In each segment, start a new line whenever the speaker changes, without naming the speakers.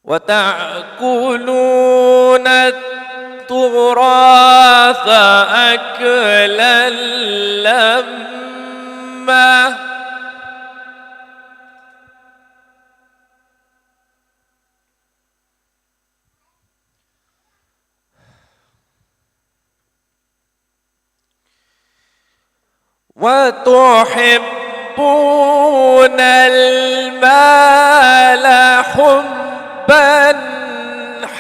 وتأكلون التراث أكلا لما وتحبون المال حبا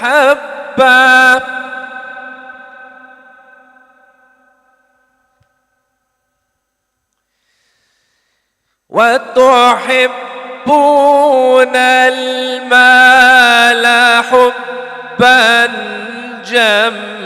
حبا وتحبون المال حبا جما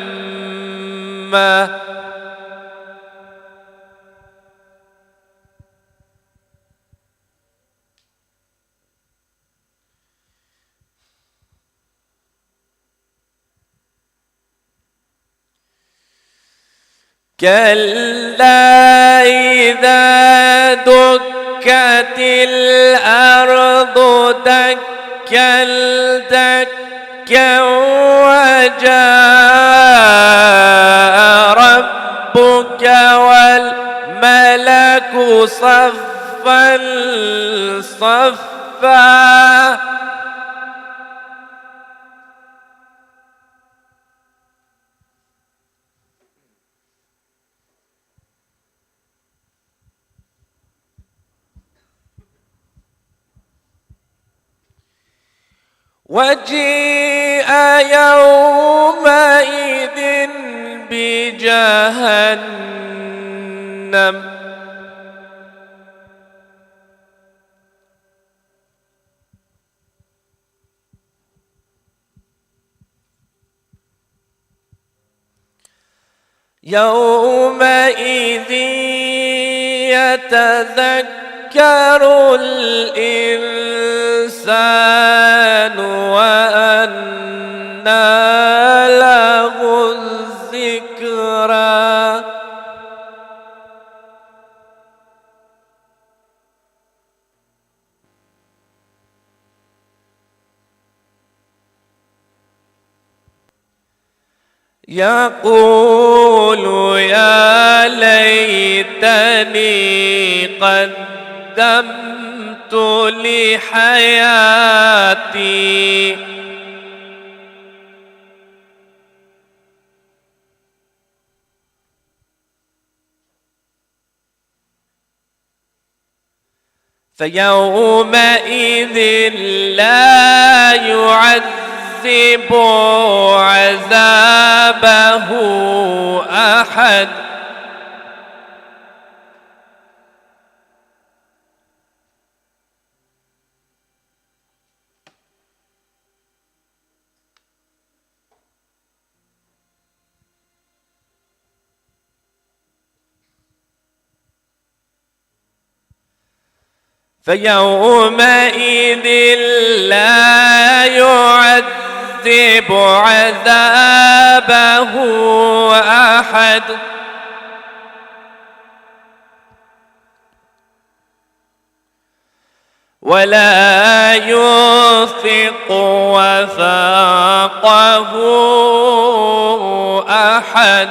كلا إذا دكت الأرض دكا دكا وجاء ربك والملك صفا صفا وجيء يومئذ بجهنم يومئذ يتذكر الإنسان وأنى له الذكرى يقول يا ليتني قدمت لحياتي فيومئذ لا يعذب عذابه أحد فيومئذ لا يعذب عذابه أحد ولا يوثق وثاقه أحد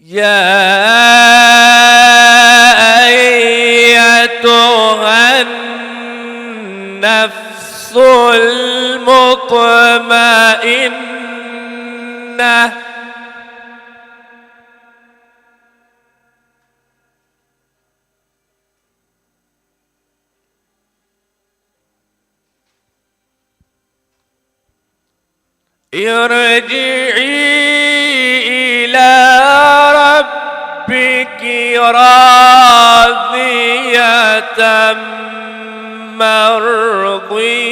يا أيتها النفس المطمئنة ارجعي إلى ربك راضية مرضية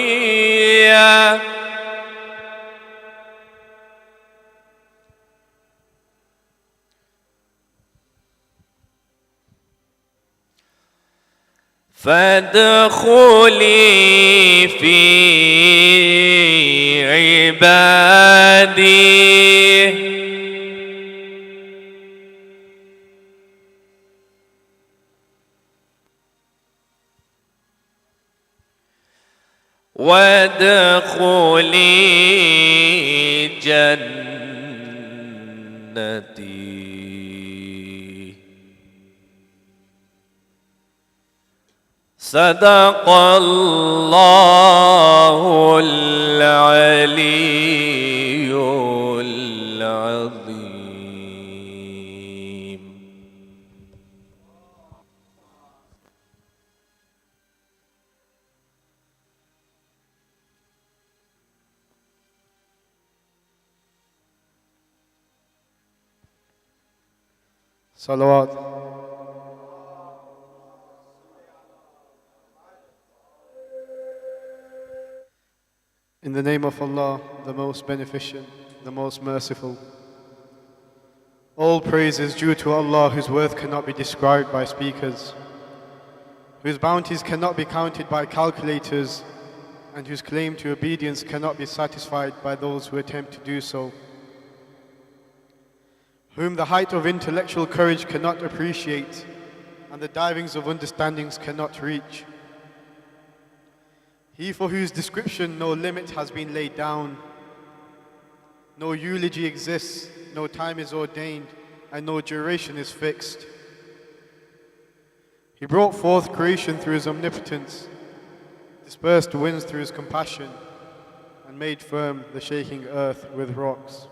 فادخلي في عبادي وادخلي جنتي. صدق الله العلي العظيم.
Salawat. In the name of Allah, the most beneficent, the most merciful. All praise is due to Allah, whose worth cannot be described by speakers, whose bounties cannot be counted by calculators, and whose claim to obedience cannot be satisfied by those who attempt to do so, whom the height of intellectual courage cannot appreciate, and the divings of understandings cannot reach. He for whose description no limit has been laid down, no eulogy exists, no time is ordained, and no duration is fixed. He brought forth creation through his omnipotence, dispersed winds through his compassion, and made firm the shaking earth with rocks.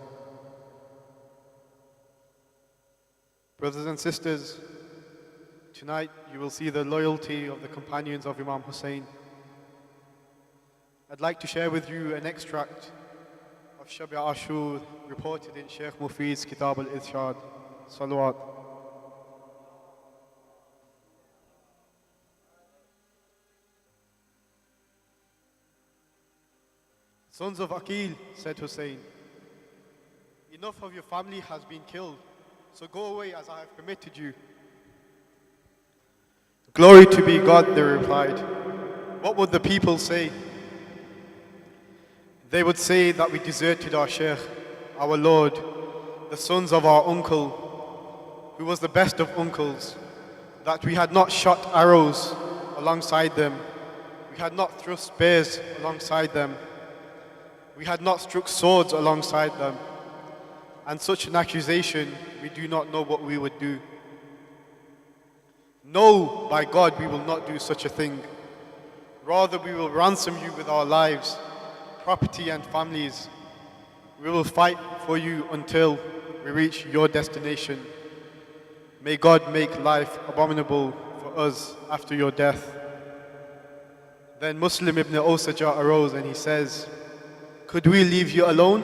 Brothers and sisters, tonight you will see the loyalty of the companions of Imam Hussein. I'd like to share with you an extract of Shab Ashur reported in Sheikh Mufid's Kitab al-Irshad. Salawat. Sons of Aqil, said Hussein, enough of your family has been killed, so go away as I have permitted you. Glory to be God, they replied. What would the people say? They would say that we deserted our Sheikh, our Lord, the sons of our uncle, who was the best of uncles, that we had not shot arrows alongside them, we had not thrust spears alongside them, we had not struck swords alongside them, and such an accusation, we do not know what we would do. No, by God, we will not do such a thing. Rather, we will ransom you with our lives, property and families. We will fight for you until we reach your destination. May God make life abominable for us after your death. Then Muslim ibn Osaja arose and he says, could we leave you alone?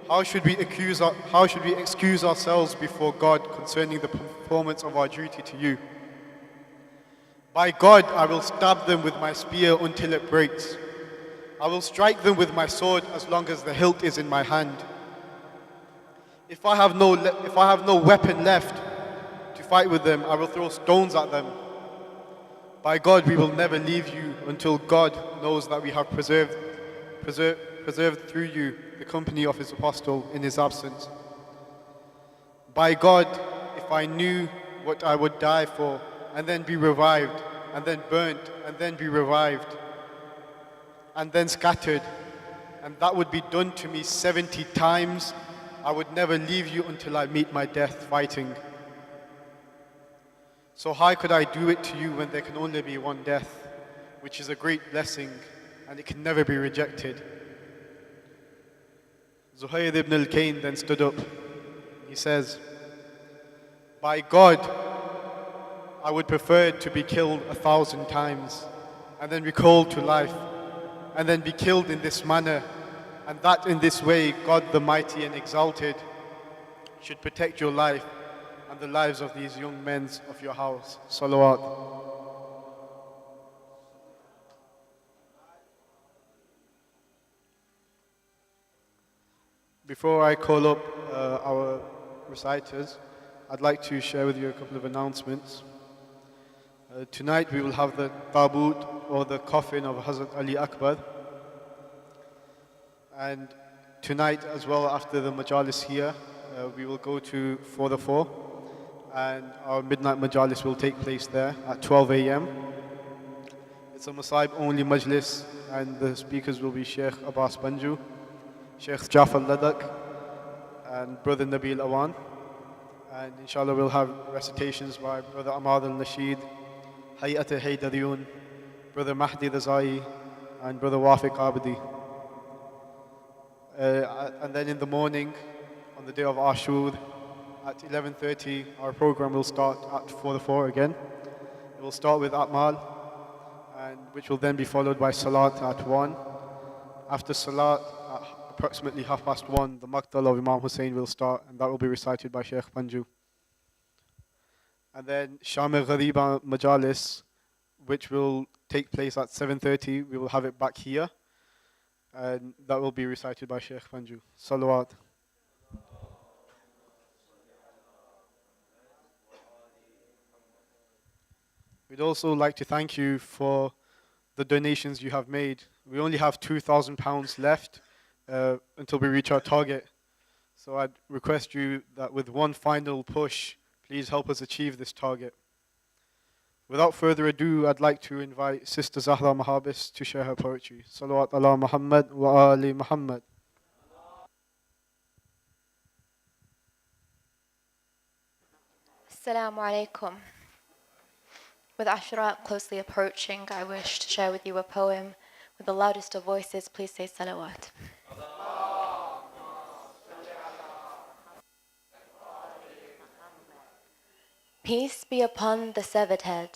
How should we excuse ourselves before God concerning the performance of our duty to you? By God, I will stab them with my spear until it breaks. I will strike them with my sword as long as the hilt is in my hand. If I have no weapon left to fight with them, I will throw stones at them. By God, we will never leave you until God knows that we have preserved through you the company of his apostle in his absence. By God, if I knew what I would die for, and then be revived, and then burnt, and then be revived, and then scattered, and that would be done to me 70 times, I would never leave you until I meet my death fighting. So how could I do it to you when there can only be one death, which is a great blessing, and it can never be rejected? Zuhayd ibn al-Kain then stood up. He says, by God, I would prefer to be killed 1,000 times, and then recalled to life, and then be killed in this manner, and that in this way God the Mighty and Exalted should protect your life and the lives of these young men of your house. Salawat. Before I call up our reciters, I'd like to share with you a couple of announcements. Tonight we will have the taboot or the coffin of Hazrat Ali Akbar. And tonight as well, after the majalis here, we will go to 4 and our midnight majalis will take place there at 12 a.m. It's a Masaib only majlis and the speakers will be Sheikh Abbas Panju, Sheikh Jafar Ladak and Brother Nabil Awan. And inshallah we'll have recitations by Brother Ahmad al-Nasheed, Hayat al-Haydariyun, Brother Mahdi Razai and Brother Wafiq Abdi. And then in the morning, on the day of Ashur, at 11:30, our program will start at 4 again. It will start with Atmal, and which will then be followed by Salat at 1. After Salat, at approximately 1:30, the Maqtal of Imam Hussein will start, and that will be recited by Sheikh Panju. And then Sham-e Ghariba Majalis, which will take place at 7:30, we will have it back here, and that will be recited by Sheikh Panju. Salawat. We'd also like to thank you for the donations you have made. We only have £2,000 left until we reach our target. So I'd request you that with one final push, please help us achieve this target. Without further ado, I'd like to invite Sister Zahra Mahabis to share her poetry. Salawat ala Muhammad wa ali Muhammad.
Assalamu alaikum. With Ashura closely approaching, I wish to share with you a poem. With the loudest of voices, please say salawat. Peace be upon the severed head,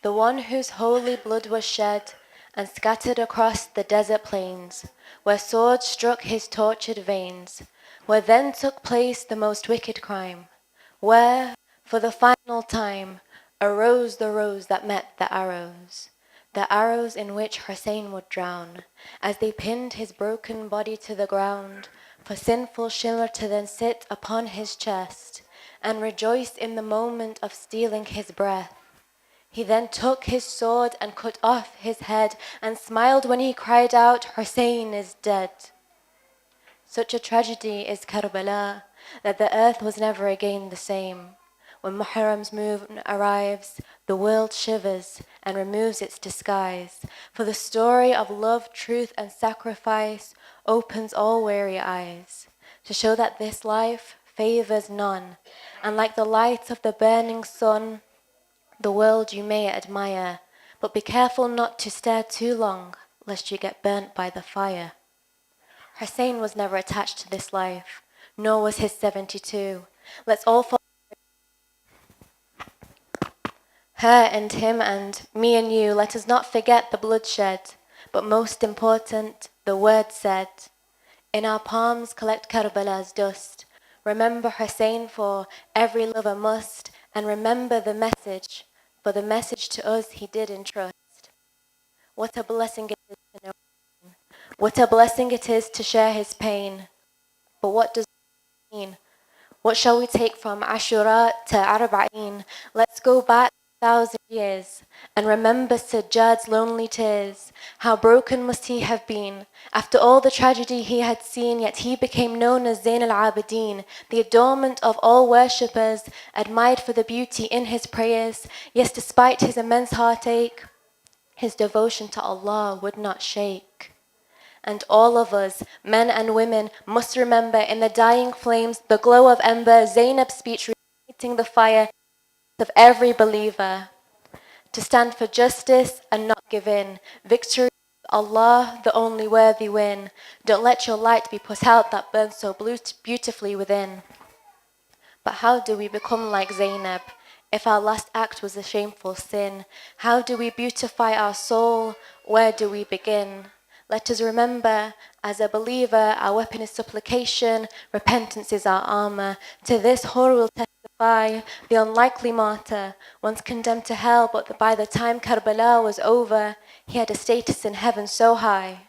the one whose holy blood was shed and scattered across the desert plains, where swords struck his tortured veins, where then took place the most wicked crime, where, for the final time, arose the rose that met the arrows in which Hussein would drown, as they pinned his broken body to the ground, for sinful Shimr to then sit upon his chest, and rejoice in the moment of stealing his breath. He then took his sword and cut off his head, and smiled when he cried out, Hussein is dead. Such a tragedy is Karbala, that the earth was never again the same. When Muharram's moon arrives, the world shivers and removes its disguise, for the story of love, truth, and sacrifice opens all weary eyes, to show that this life favors none, and like the light of the burning sun, the world you may admire, but be careful not to stare too long, lest you get burnt by the fire. Hussein was never attached to this life, nor was his 72. Let's all follow her and him and me and you. Let us not forget the bloodshed, but most important, the word said. In our palms collect Karbala's dust. Remember Hussein, for every lover must, and remember the message, for the message to us he did entrust. What a blessing it is to know him. What a blessing it is to share his pain. But what does it mean? What shall we take from Ashura to Arba'een? Let's go back 1,000 years and remember Sajjad's lonely tears. How broken must he have been after all the tragedy he had seen, yet he became known as Zain al-Abidin, the adornment of all worshippers, admired for the beauty in his prayers. Yes, despite his immense heartache, his devotion to Allah would not shake. And all of us, men and women, must remember in the dying flames, the glow of ember, Zainab's speech reigniting the fire of every believer, to stand for justice and not give in. Victory, Allah, the only worthy win. Don't let your light be put out that burns so beautifully within. But how do we become like Zainab if our last act was a shameful sin? How do we beautify our soul? Where do we begin? Let us remember, as a believer, our weapon is supplication, repentance is our armor. To this Hur will testify, the unlikely martyr, once condemned to hell, but by the time Karbala was over, he had a status in heaven so high.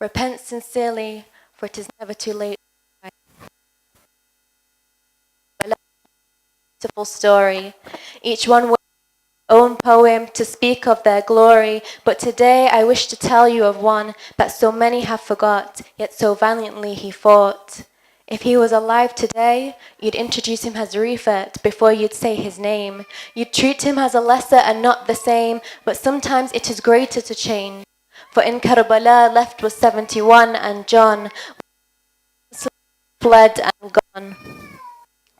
Repent sincerely, for it is never too late. Beautiful story. Each one own poem to speak of their glory, but today I wish to tell you of one that so many have forgot, yet so valiantly he fought. If he was alive today, you'd introduce him as Rifat before you'd say his name. You'd treat him as a lesser and not the same, but sometimes it is greater to change. For in Karbala left was 71 and John fled and gone.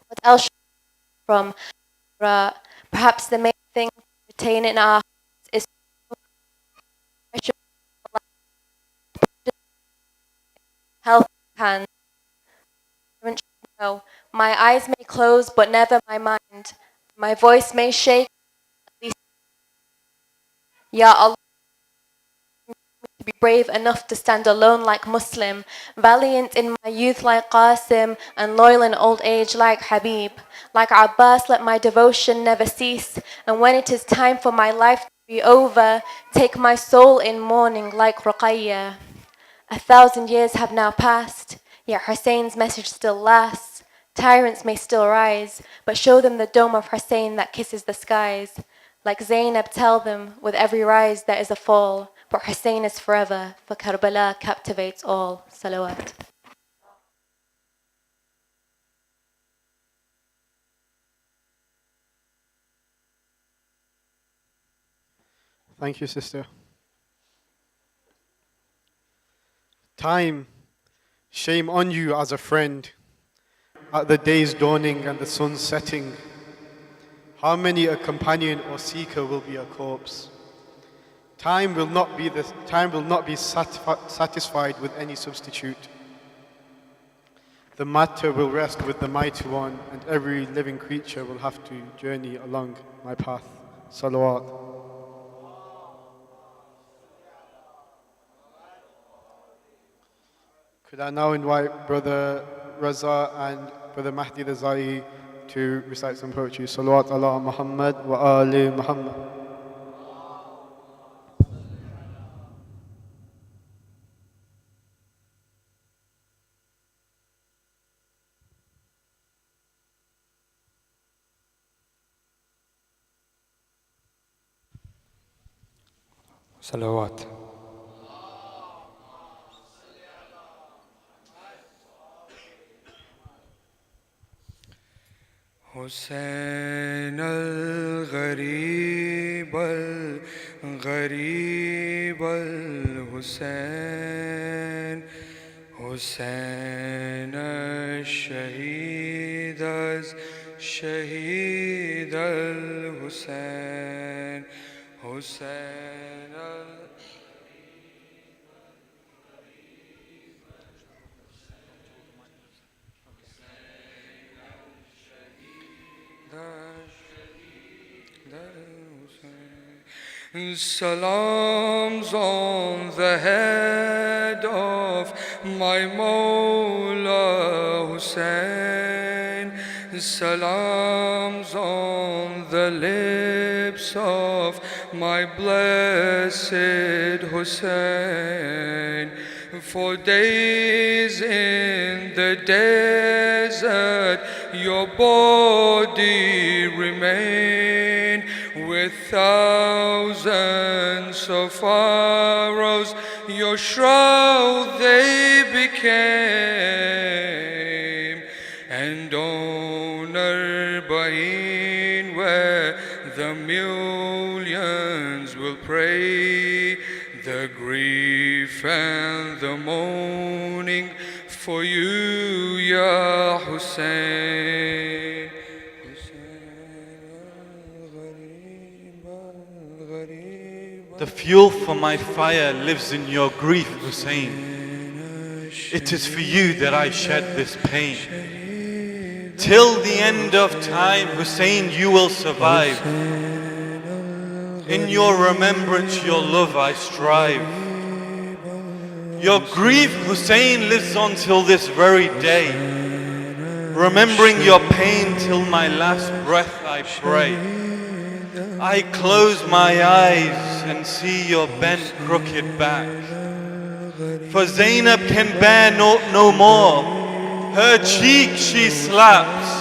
What else from perhaps the main thing to retain in our hearts is health hands. No, my eyes may close, but never my mind. My voice may shake, at least. Ya Allah, to be brave enough to stand alone like Muslim, valiant in my youth like Qasim, and loyal in old age like Habib. Like Abbas, let my devotion never cease, and when it is time for my life to be over, take my soul in mourning like Ruqayya. 1,000 years have now passed, yet Hussein's message still lasts. Tyrants may still rise, but show them the dome of Hussein that kisses the skies. Like Zainab, tell them, with every rise there is a fall, but Hussein is forever, for Karbala captivates all. Salawat.
Thank you, sister. Time, shame on you as a friend. At the day's dawning and the sun's setting, how many a companion or seeker will be a corpse? Time will not be satisfied with any substitute. The matter will rest with the Mighty One, and every living creature will have to journey along my path. Salawat. Could I now invite Brother Raza and Brother Mahdi Razai to recite some poetry? Salawat ala Muhammad wa ali Muhammad.
Salawat. حسين الغريب الغريب الحسين حسين الشهيد الشهيد الحسين حسين Salams on the head of my Mawla Hussein. Salams on the lips of my blessed Hussein. For days in the desert your body remained, with thousands of arrows your shroud they became. And on Arba'in, where the millions will pray, the grief and the mourning for you, Ya Hussein.
The fuel for my fire lives in your grief, Hussein. It is for you that I shed this pain. Till the end of time, Hussein, you will survive. In your remembrance, your love I strive. Your grief, Hussein, lives on till this very day. Remembering your pain till my last breath I pray. I close my eyes and see your bent, crooked back. For Zainab can bear no more. Her cheek she slaps.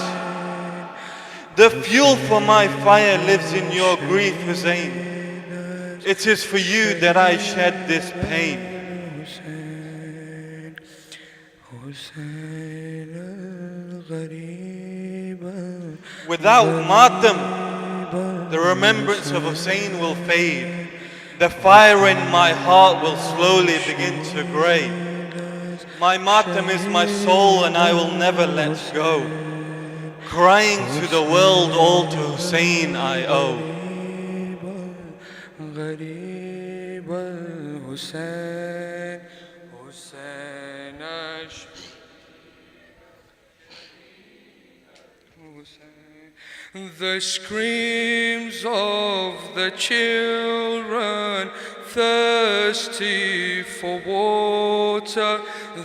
The fuel for my fire lives in your grief, Hussein. It is for you that I shed this pain. Without matam, the remembrance of Hussein will fade. The fire in my heart will slowly begin to grey. My matam is my soul and I will never let go. Crying to the world, all to Hussein I owe.
The screams of the children thirsty for water,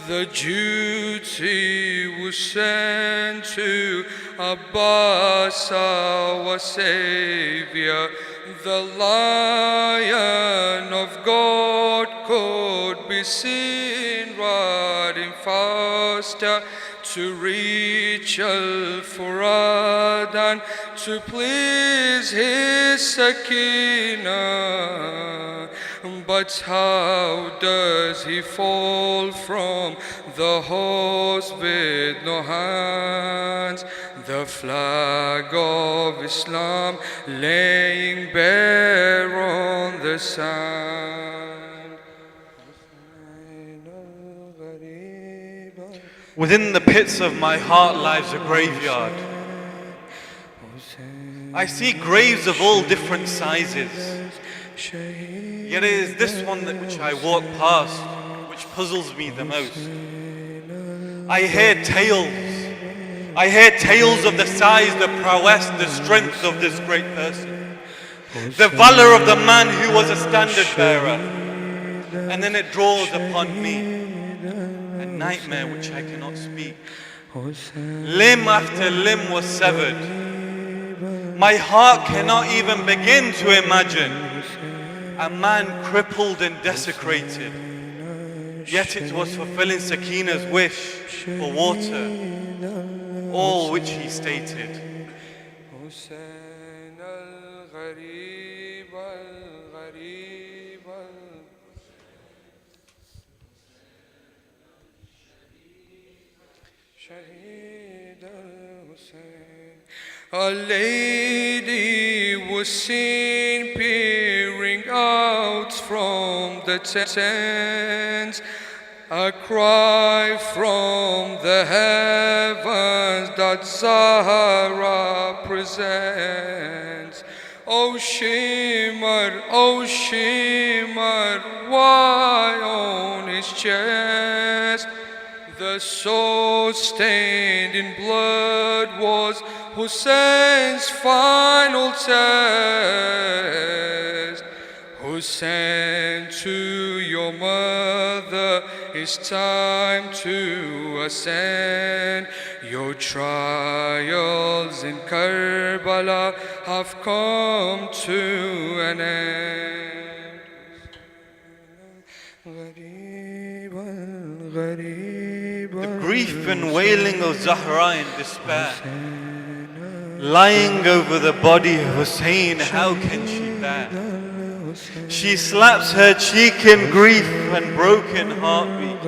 the duty was sent to Abbas, our Savior. The Lion of God could be seen riding faster to reach Al-Furad and to please his Sakina. But how does he fall from the horse with no hands? The flag of Islam laying bare on the sand.
Within the pits of my heart lies a graveyard. I see graves of all different sizes. Yet it is this one that which I walk past which puzzles me the most. I hear tales of the size, the prowess, the strength of this great person, the valor of the man who was a standard bearer. And then it draws upon me a nightmare which I cannot speak. Limb after limb was severed. My heart cannot even begin to imagine a man crippled and desecrated. Yet it was fulfilling Sakina's wish for water, all which he stated.
A lady was seen peering out from the tent, a cry from the heavens that Zahra presents. O Shimmer, why on his chest the sword stained in blood was Hussein's final test. Hussein, to your mother it's time to ascend. Your trials in Karbala have come to an end.
The grief and wailing of Zahra in despair, lying over the body of Hussein, how can she bear? She slaps her cheek in grief and broken heartbeat.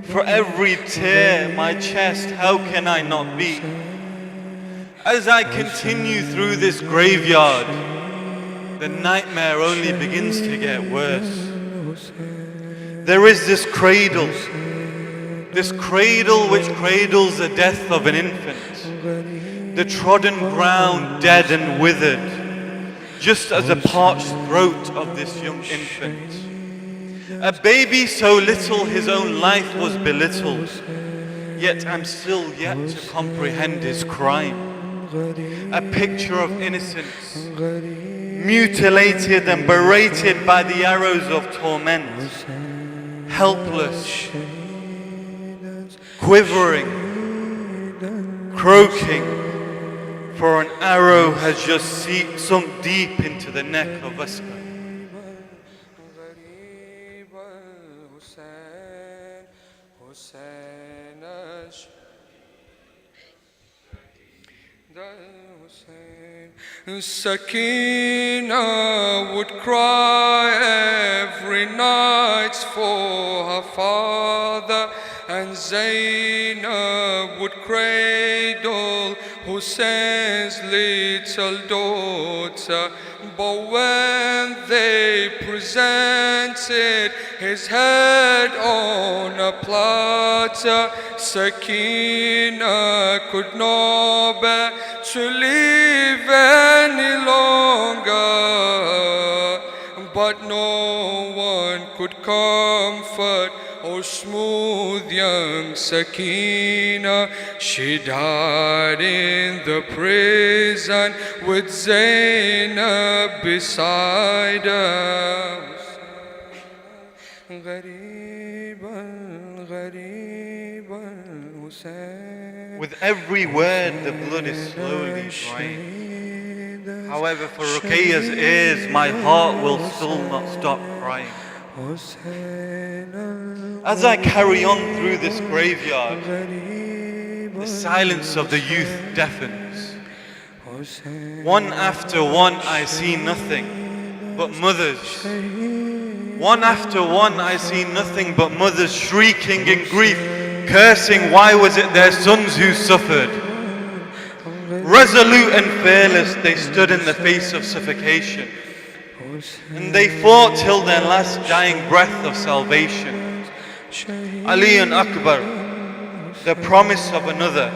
For every tear, my chest, how can I not beat? As I continue through this graveyard, the nightmare only begins to get worse. There is this cradle which cradles the death of an infant, the trodden ground dead and withered, just as the parched throat of this young infant. A baby so little his own life was belittled, yet I'm still yet to comprehend his crime. A picture of innocence, mutilated and berated by the arrows of torment, helpless, quivering, croaking, for an arrow has just sunk deep into the neck of Askar.
Sakina would cry every night for her father, and Zainab would cradle Hussein's little daughter. But when they presented his head on a platter, Sakina could not bear to live any longer. But no one could comfort oh smooth young Sakina. She died in the prison with Zainab beside her.
With every word, the blood is slowly drying. However, for Ruqayyah's ears, my heart will still not stop crying. As I carry on through this graveyard, the silence of the youth deafens. One after one, I see nothing but mothers. One after one, I see nothing but mothers shrieking in grief, cursing why was it their sons who suffered. Resolute and fearless, they stood in the face of suffocation, and they fought till their last dying breath of salvation. Ali and Akbar, the promise of another,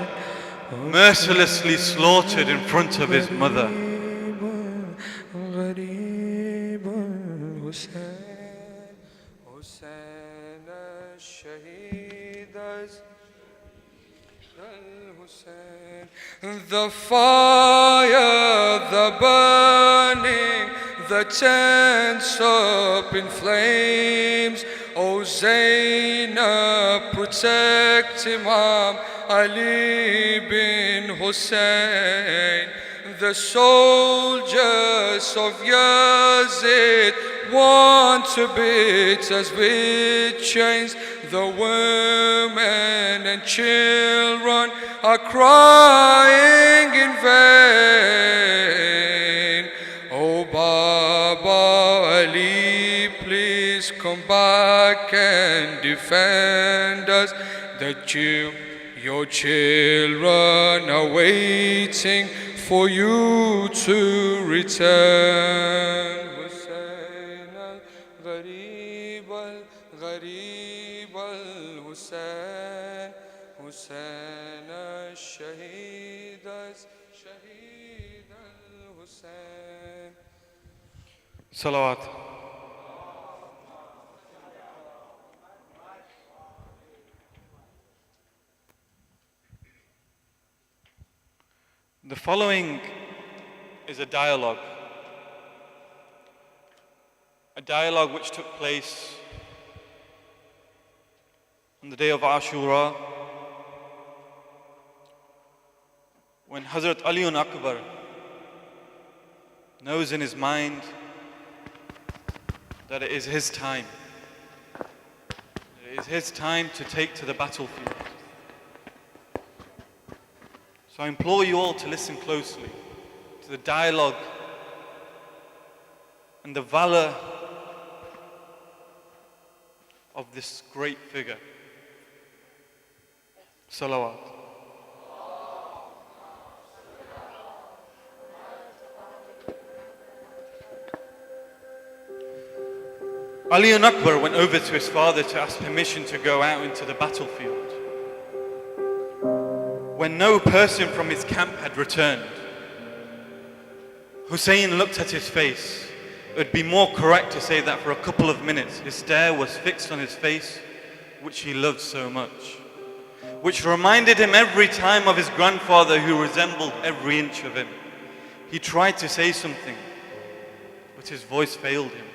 mercilessly slaughtered in front of his mother.
The fire, the burning, the tents up in flames. O Zainab, protect Imam Ali bin Hussein. The soldiers of Yazid want to beat us with chains. The women and children are crying in vain. Oh Baba Ali, please come back and defend us. That your children are waiting for you to return. Hussein al-Gharib al-Gharib al-Hussein, Hussein al-Shaheed al-Shaheed al-Hussein.
Salawat. The following is a dialogue which took place on the day of Ashura, when Hazrat Ali Akbar knows in his mind that it is his time. It is his time to take to the battlefield. So I implore you all to listen closely to the dialogue and the valor of this great figure. Salawat. Ali Akbar went over to his father to ask permission to go out into the battlefield. When no person from his camp had returned, Hussein looked at his face. It would be more correct to say that for a couple of minutes his stare was fixed on his face, which he loved so much, which reminded him every time of his grandfather who resembled every inch of him. He tried to say something, but his voice failed him.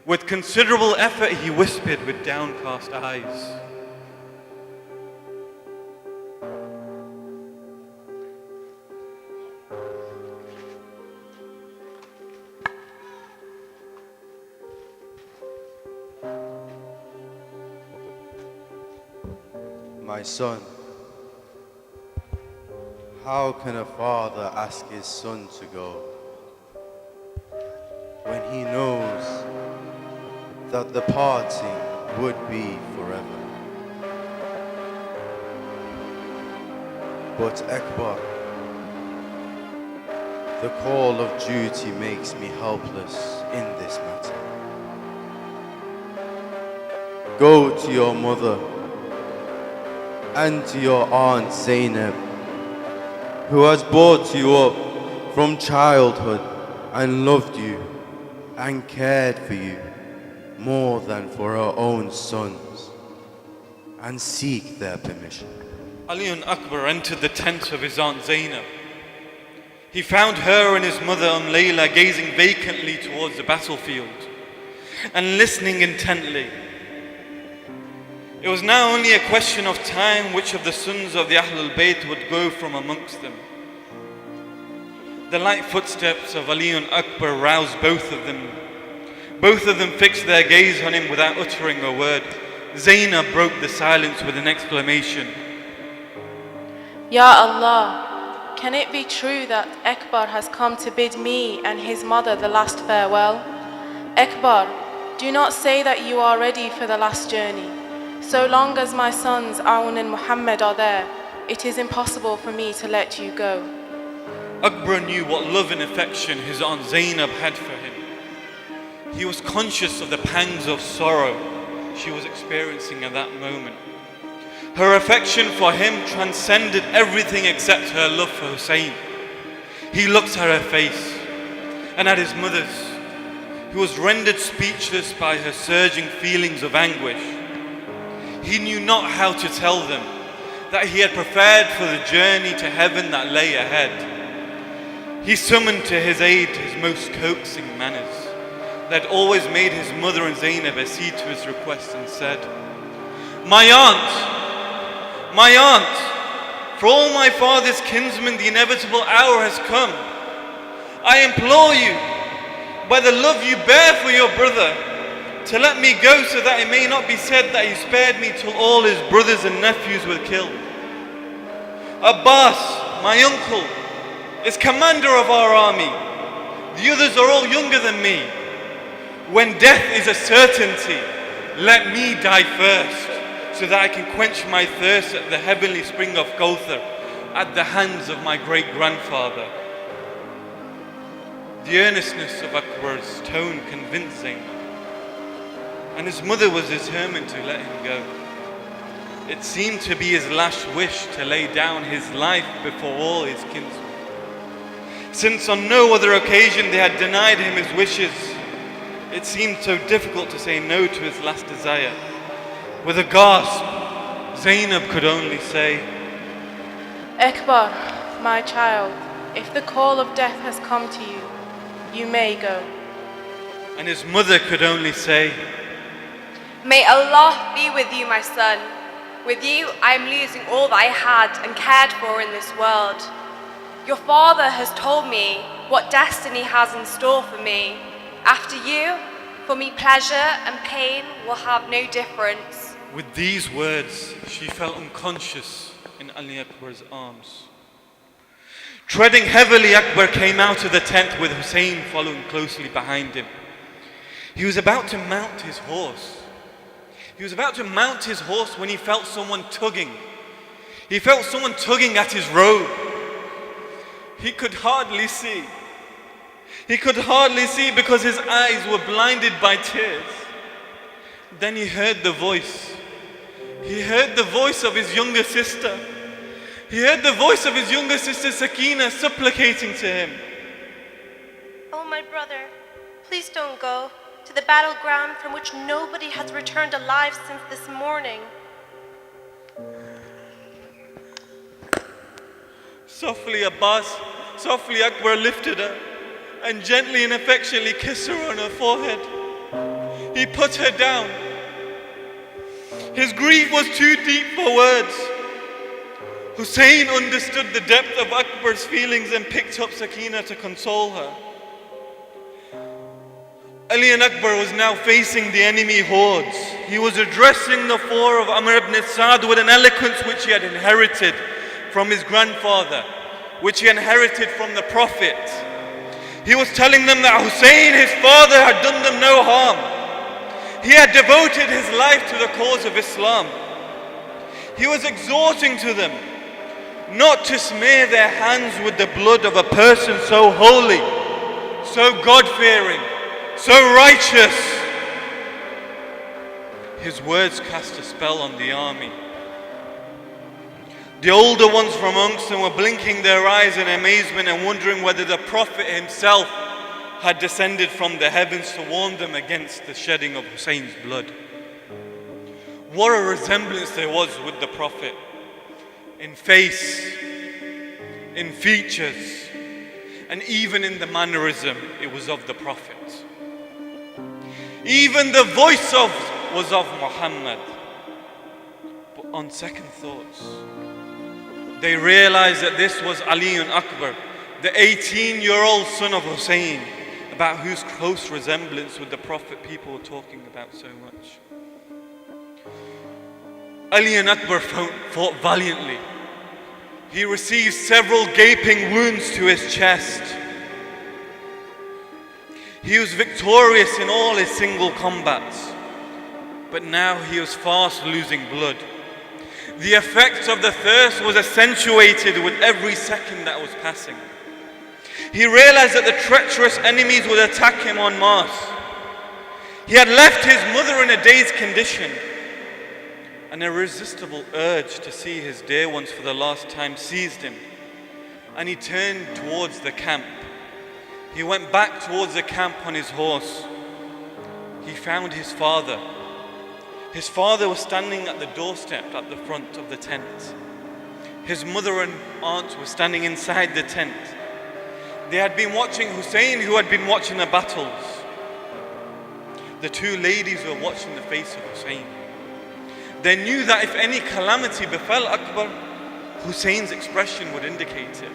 With considerable effort he whispered with downcast eyes,
my son, How can a father ask his son to go when he knows that the parting would be forever? But Akbar, the call of duty makes me helpless in this matter. Go to your mother and to your aunt Zainab, who has brought you up from childhood and loved you and cared for you more than for her own sons, and seek their permission.
Ali and Akbar entered the tent of his aunt Zainab. He found her and his mother Layla gazing vacantly towards the battlefield and listening intently. It was now only a question of time which of the sons of the Ahlul Bayt would go from amongst them. The light footsteps of Ali and Akbar roused both of them. Both of them fixed their gaze on him without uttering a word. Zainab broke the silence with an exclamation.
Ya Allah, can it be true that Akbar has come to bid me and his mother the last farewell? Akbar, do not say that you are ready for the last journey. So long as my sons Aun and Muhammad are there, it is impossible for me to let you go.
Akbar knew what love and affection his aunt Zainab had for him. He was conscious of the pangs of sorrow she was experiencing at that moment. Her affection for him transcended everything except her love for Hussein. He looked at her face and at his mother's, who was rendered speechless by her surging feelings of anguish. He knew not how to tell them that he had prepared for the journey to heaven that lay ahead. He summoned to his aid his most coaxing manners that always made his mother and Zainab accede to his request and said, my aunt, for all my father's kinsmen, the inevitable hour has come. I implore you, by the love you bear for your brother, to let me go so that it may not be said that he spared me till all his brothers and nephews were killed. Abbas, my uncle, is commander of our army. The others are all younger than me. When death is a certainty, let me die first, so that I can quench my thirst at the heavenly spring of Kawthar at the hands of my great-grandfather. The earnestness of Akbar's tone convinced Zainab, and his mother was determined to let him go. It seemed to be his last wish to lay down his life before all his kinsmen. Since on no other occasion they had denied him his wishes, it seemed so difficult to say no to his last desire. With a gasp, Zainab could only say,
Akbar, my child, if the call of death has come to you, you may go.
And his mother could only say,
May Allah be with you, my son. With you, I am losing all that I had and cared for in this world. Your father has told me what destiny has in store for me. After you, for me pleasure and pain will have no difference.
With these words, she fell unconscious in Ali Akbar's arms. Treading heavily, Akbar came out of the tent with Hussein following closely behind him. He was about to mount his horse. When he felt someone tugging. He felt someone tugging at his robe. He could hardly see. Because his eyes were blinded by tears. Then he heard the voice. He heard the voice of his younger sister. Sakina supplicating to him.
Oh, my brother, please don't go to the battleground from which nobody has returned alive since this morning.
Softly Akbar lifted her and gently and affectionately kissed her on her forehead. He put her down. His grief was too deep for words. Hussein understood the depth of Akbar's feelings and picked up Sakina to console her. Ali and Akbar was now facing the enemy hordes. He was addressing the four of Amr ibn Sa'd with an eloquence which he had inherited from his grandfather, which he inherited from the Prophet. He was telling them that Hussein, his father, had done them no harm. He had devoted his life to the cause of Islam. He was exhorting to them not to smear their hands with the blood of a person so holy, so God-fearing, so righteous. His words cast a spell on the army. The older ones from amongst them were blinking their eyes in amazement and wondering whether the Prophet himself had descended from the heavens to warn them against the shedding of Hussein's blood. What a resemblance there was with the Prophet, in face, in features, and even in the mannerism. It was of the Prophet. Even the voice was of Muhammad. But on second thoughts, they realized that this was Ali Akbar, the 18-year-old son of Hussein, about whose close resemblance with the Prophet people were talking about so much. Ali Akbar fought valiantly. He received several gaping wounds to his chest. He was victorious in all his single combats, but now he was fast losing blood. The effect of the thirst was accentuated with every second that was passing. He realized that the treacherous enemies would attack him en masse. He had left his mother in a dazed condition. An irresistible urge to see his dear ones for the last time seized him, and he turned towards the camp. He went back towards the camp on his horse. He found his father. His father was standing at the doorstep at the front of the tent. His mother and aunt were standing inside the tent. They had been watching Hussein, who had been watching the battles. The two ladies were watching the face of Hussein. They knew that if any calamity befell Akbar, Hussein's expression would indicate it.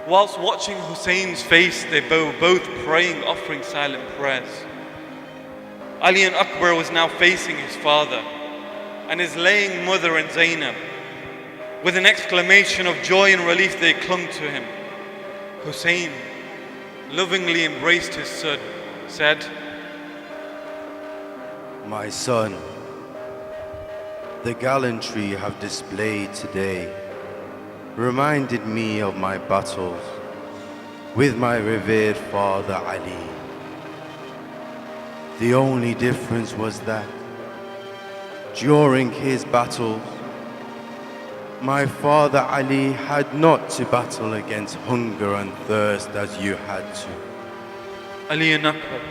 Whilst watching Hussein's face, they were both praying, offering silent prayers. Ali Akbar was now facing his father and his laying mother and Zainab. With an exclamation of joy and relief, they clung to him. Hussein lovingly embraced his son, said,
My son, the gallantry you have displayed today reminded me of my battles with my revered father Ali. The only difference was that during his battles, my father Ali had not to battle against hunger and thirst as you had to.
Ali Akbar,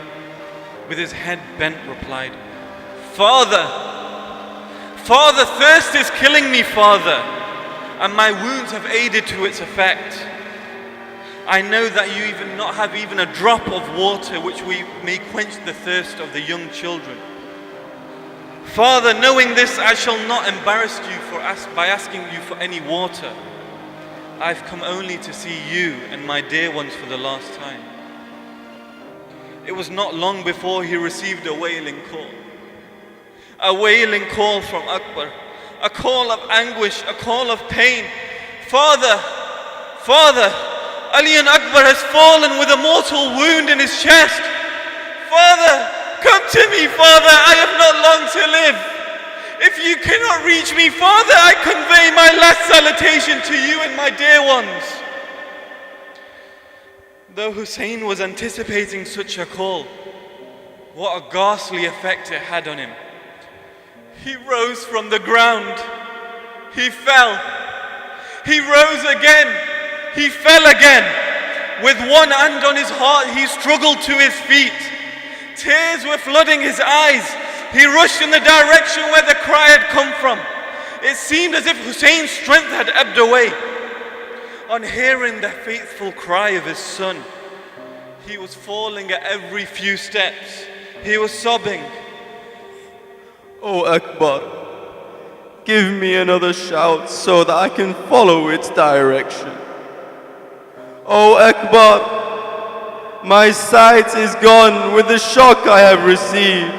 with his head bent, replied, Father, thirst is killing me, Father, and my wounds have aided to its effect. I know that you not have even a drop of water which we may quench the thirst of the young children. Father, knowing this, I shall not embarrass you by asking you for any water. I've come only to see you and my dear ones for the last time. It was not long before he received a wailing call. A wailing call from Akbar, a call of anguish, a call of pain. Father, Ali Akbar has fallen with a mortal wound in his chest. Father, come to me, Father, I have not long to live. If you cannot reach me, Father, I convey my last salutation to you and my dear ones. Though Hussein was anticipating such a call, what a ghastly effect it had on him. He rose from the ground. He fell. He rose again. He fell again. With one hand on his heart, he struggled to his feet. Tears were flooding his eyes. He rushed in the direction where the cry had come from. It seemed as if Hussein's strength had ebbed away. On hearing the faithful cry of his son, he was falling at every few steps. He was sobbing.
Oh Akbar, give me another shout so that I can follow its direction. Oh Akbar, my sight is gone with the shock I have received,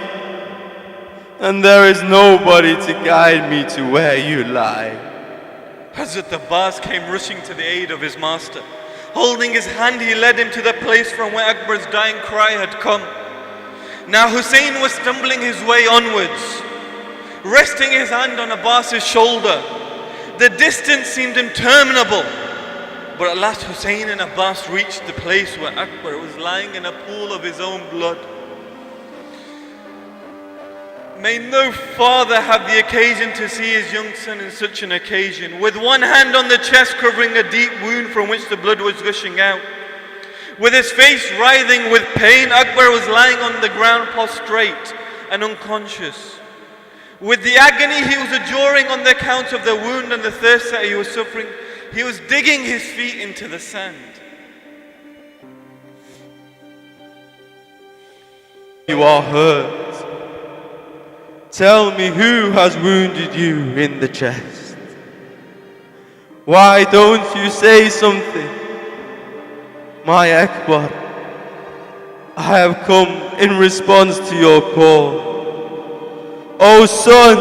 and there is nobody to guide me to where you lie.
Hazrat Abbas came rushing to the aid of his master. Holding his hand, he led him to the place from where Akbar's dying cry had come. Now Hussein was stumbling his way onwards, resting his hand on Abbas's shoulder. The distance seemed interminable, but at last Hussein and Abbas reached the place where Akbar was lying in a pool of his own blood. May no father have the occasion to see his young son in such an occasion, with one hand on the chest covering a deep wound from which the blood was gushing out. With his face writhing with pain, Akbar was lying on the ground prostrate and unconscious. With the agony he was enduring on the account of the wound and the thirst that he was suffering, he was digging his feet into the sand.
You are hurt. Tell me who has wounded you in the chest. Why don't you say something? My Akbar, I have come in response to your call. Oh son,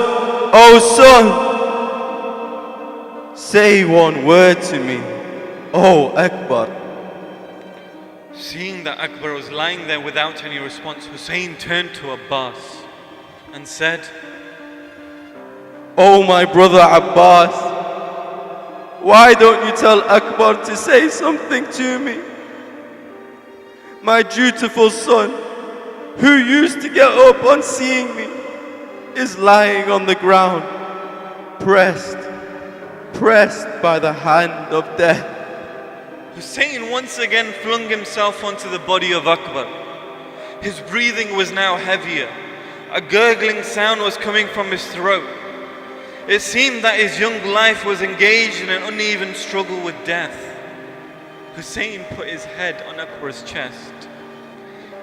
say one word to me, oh Akbar.
Seeing that Akbar was lying there without any response, Hussein turned to Abbas and said,
Oh my brother Abbas, why don't you tell Akbar to say something to me? My dutiful son, who used to get up on seeing me, is lying on the ground, pressed by the hand of death.
Hussein once again flung himself onto the body of Akbar. His breathing was now heavier. A gurgling sound was coming from his throat. It seemed that his young life was engaged in an uneven struggle with death. Hussein put his head on Akbar's chest.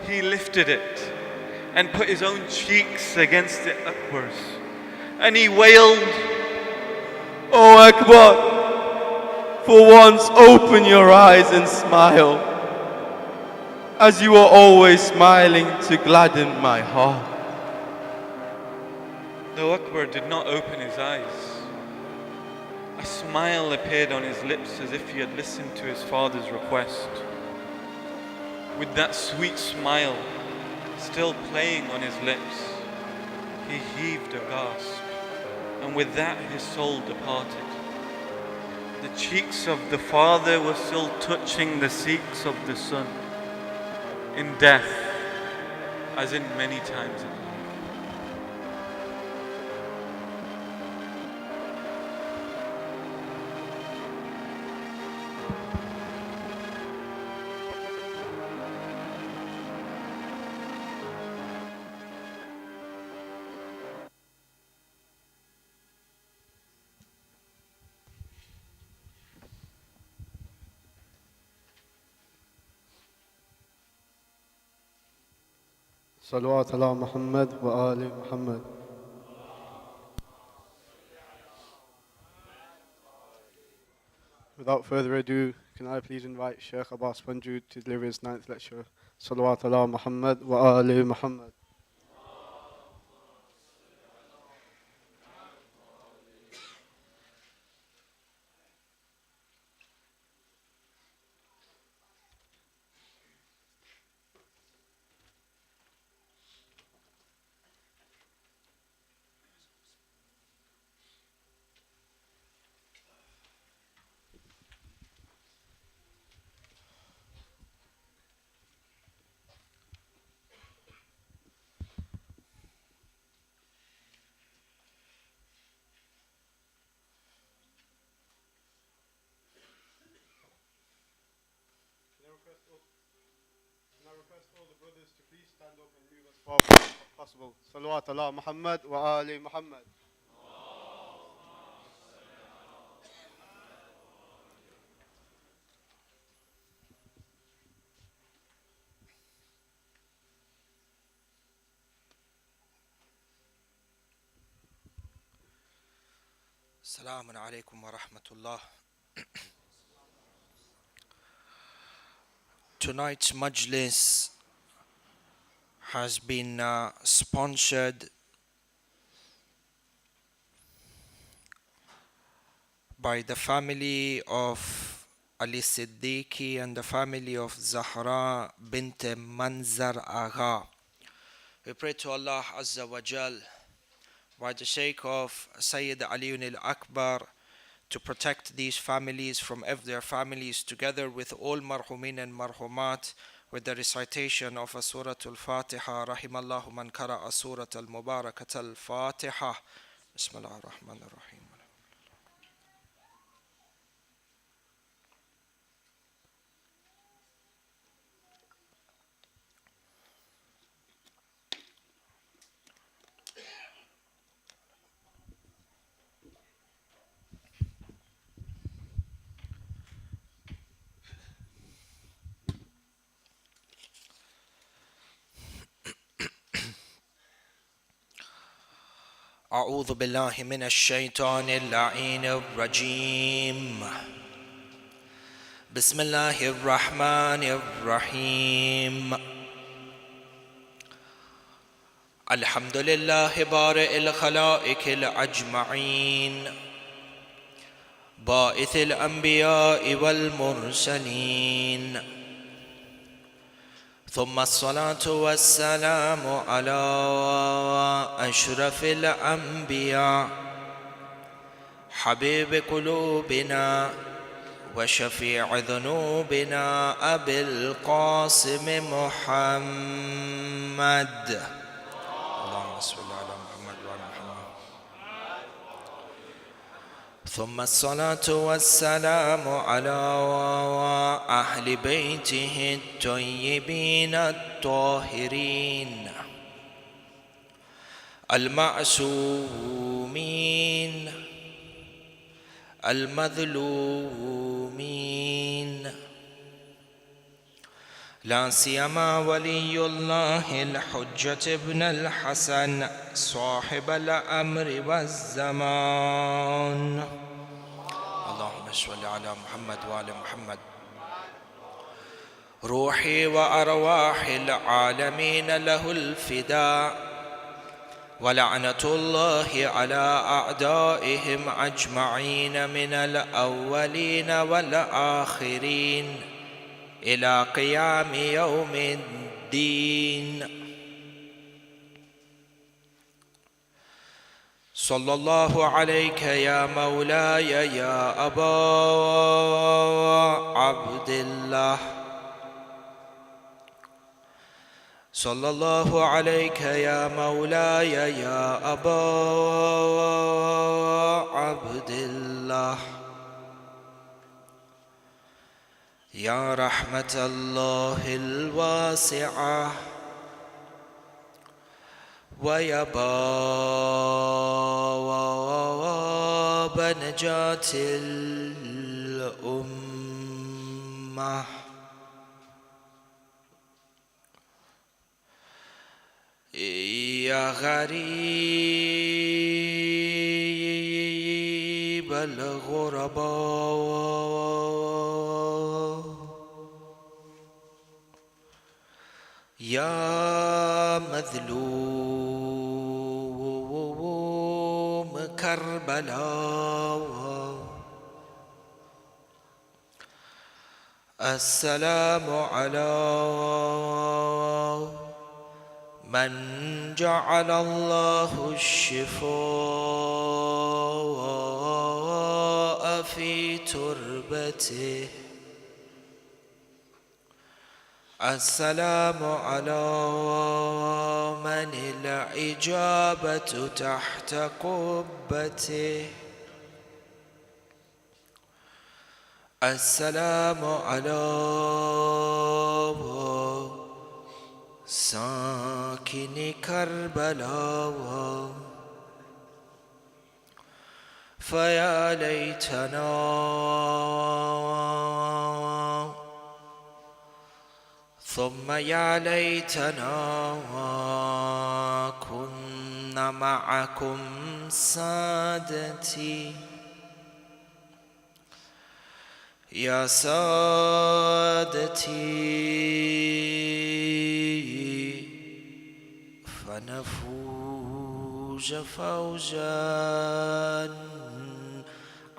He lifted it and put his own cheeks against Akbar's. And he wailed,
Oh Akbar, for once open your eyes and smile, as you are always smiling to gladden my heart.
Though Akbar did not open his eyes, a smile appeared on his lips as if he had listened to his father's request. With that sweet smile still playing on his lips, he heaved a gasp, and with that his soul departed. The cheeks of the father were still touching the cheeks of the son, in death as in many times in life.
Salawat ala Muhammad wa ali Muhammad. Without further ado, can I please invite Sheikh Abbas Panju to deliver his 9th lecture. Salawat ala Muhammad wa ali Muhammad. Can I request all the brothers to please stand up and move as far as possible. Salawat ala Muhammad wa ali Muhammad.
Assalamu alaikum wa rahmatullah. Tonight's majlis has been sponsored by by the family of Ali Siddiqui and the family of Zahra bint Manzar Agha. We pray to Allah Azza wa Jal by the sake of Sayyid Ali al-Akbar to protect these families from their families, together with all marhumin and marhumat, with the recitation of a Surah Al-Fatiha. Rahimallahu man qara'a Surah Al-Mubarakat Al-Fatiha. Bismillah ar-Rahman ar-Rahim. أعوذ بالله من الشيطان اللعين الرجيم. بسم الله الرحمن الرحيم. الحمد لله بارئ الخلائق الأجمعين، باعث الأنبياء والمرسلين، ثم الصلاة والسلام على أشرف الأنبياء، حبيب قلوبنا وشفيع ذنوبنا أبي القاسم محمد. اللهم صل على محمد وعلى محمد. ثم الصلاة والسلام على أهل بيته الطيبين الطاهرين المعصومين المظلومين، لا سيما ولي الله الحجة ابن الحسن صاحب الأمر والزمان. اللهم صل على محمد وآل محمد. روحي وأرواح العالمين له الفداء، ولعنة الله على أعدائهم أجمعين من الأولين والآخرين إلى قيام يوم الدين. صلى الله عليك يا مولاي يا أبا عبد الله، صلى الله عليك يا مولاي يا أبا عبد الله، يا رحمة الله الواسعة ويا باب نجاة الأمة. يا غريب الغرباء، يا مظلوم كربلاء، السلام على من جعل الله الشفاء في تربته، السلام على من الإجابة تحت قبته، السلام على ساكن كربلاء. فيا ليتنا ثم يا ليتنا كنا معكم سادتي، يا سادتي، فنفوز فوزا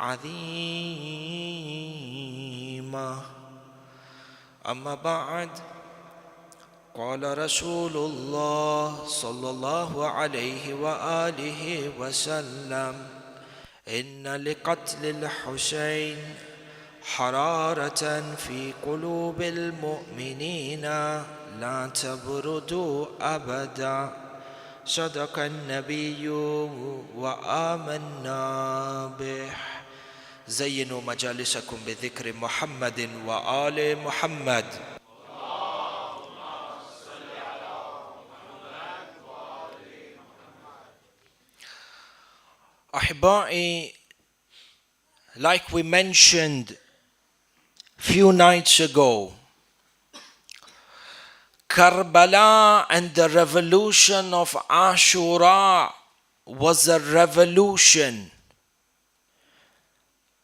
عظيما أما بعد قال رسول الله صلى الله عليه وآله وسلم إن لقتل الحسين حرارة في قلوب المؤمنين لا تبرد أبدا صدق النبي وآمنا به زينوا مجالسكم بذكر محمد وآل محمد. أحبائي, like we mentioned few nights ago, Karbala and the revolution of Ashura was a revolution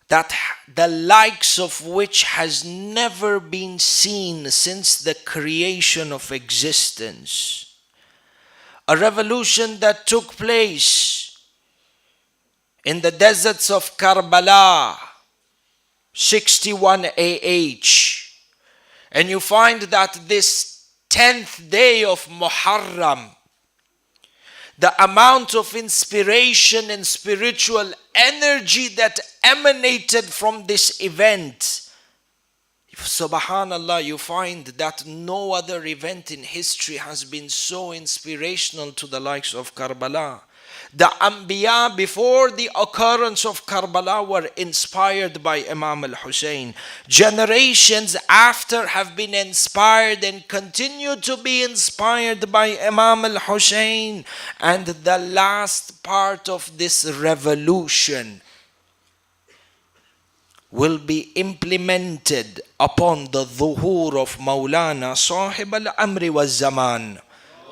that the likes of which has never been seen since the creation of existence. A revolution that took place in the deserts of Karbala, 61 AH. And you find that this 10th day of Muharram, the amount of inspiration and spiritual energy that emanated from this event, subhanallah, you find that no other event in history has been so inspirational to the likes of Karbala. The Anbiya before the occurrence of Karbala were inspired by Imam al-Hussein. Generations after have been inspired and continue to be inspired by Imam al-Hussein. And the last part of this revolution will be implemented upon the dhuhur of Maulana Sahib al-Amri wa Zaman.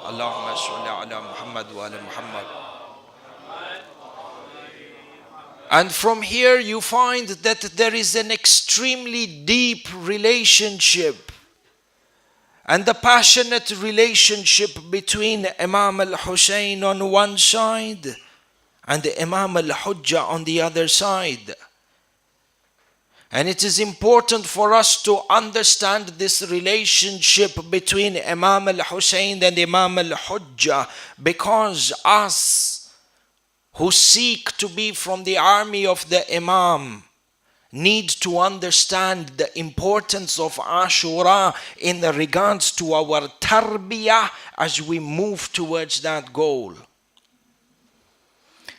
Allahumma salli ala Muhammad wa ala Muhammad. And from here you find that there is an extremely deep relationship and the passionate relationship between Imam al-Hussein on one side and Imam al-Hujjah on the other side. And it is important for us to understand this relationship between Imam al-Hussein and Imam al-Hujjah, because us who seek to be from the army of the Imam need to understand the importance of Ashura in regards to our tarbiyah as we move towards that goal.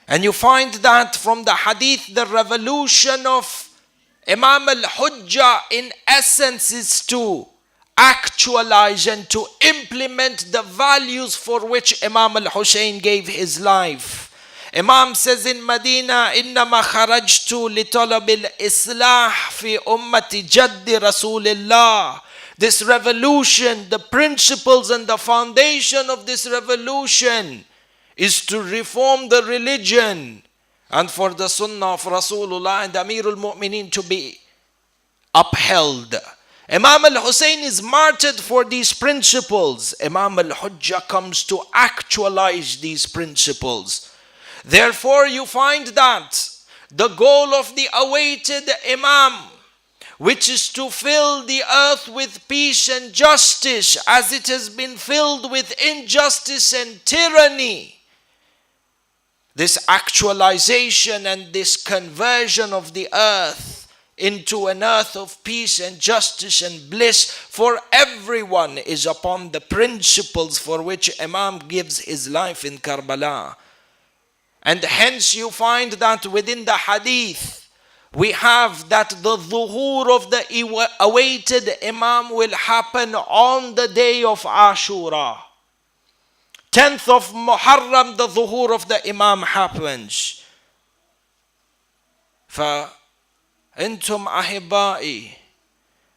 And you find that from the hadith, the revolution of Imam al-Hujjah in essence is to actualize and to implement the values for which Imam al-Hussein gave his life. Imam says in Medina, إِنَّمَا خَرَجْتُ لِطَلَبِ الْإِصْلَاحِ فِي أُمَّةِ جَدِّ رَسُولِ اللَّهِ. This revolution, the principles and the foundation of this revolution is to reform the religion and for the sunnah of Rasulullah and Amirul Mu'mineen to be upheld. Imam al-Hussein is martyred for these principles. Imam al-Hujjah comes to actualize these principles. Therefore, you find that the goal of the awaited Imam, which is to fill the earth with peace and justice as it has been filled with injustice and tyranny, this actualization and this conversion of the earth into an earth of peace and justice and bliss for everyone is upon the principles for which Imam gives his life in Karbala. And hence you find that within the hadith, we have that the dhuhur of the awaited Imam will happen on the day of Ashura. 10th of Muharram, the dhuhur of the Imam happens. فَأَنْتُمْ أَحِبَّائِي,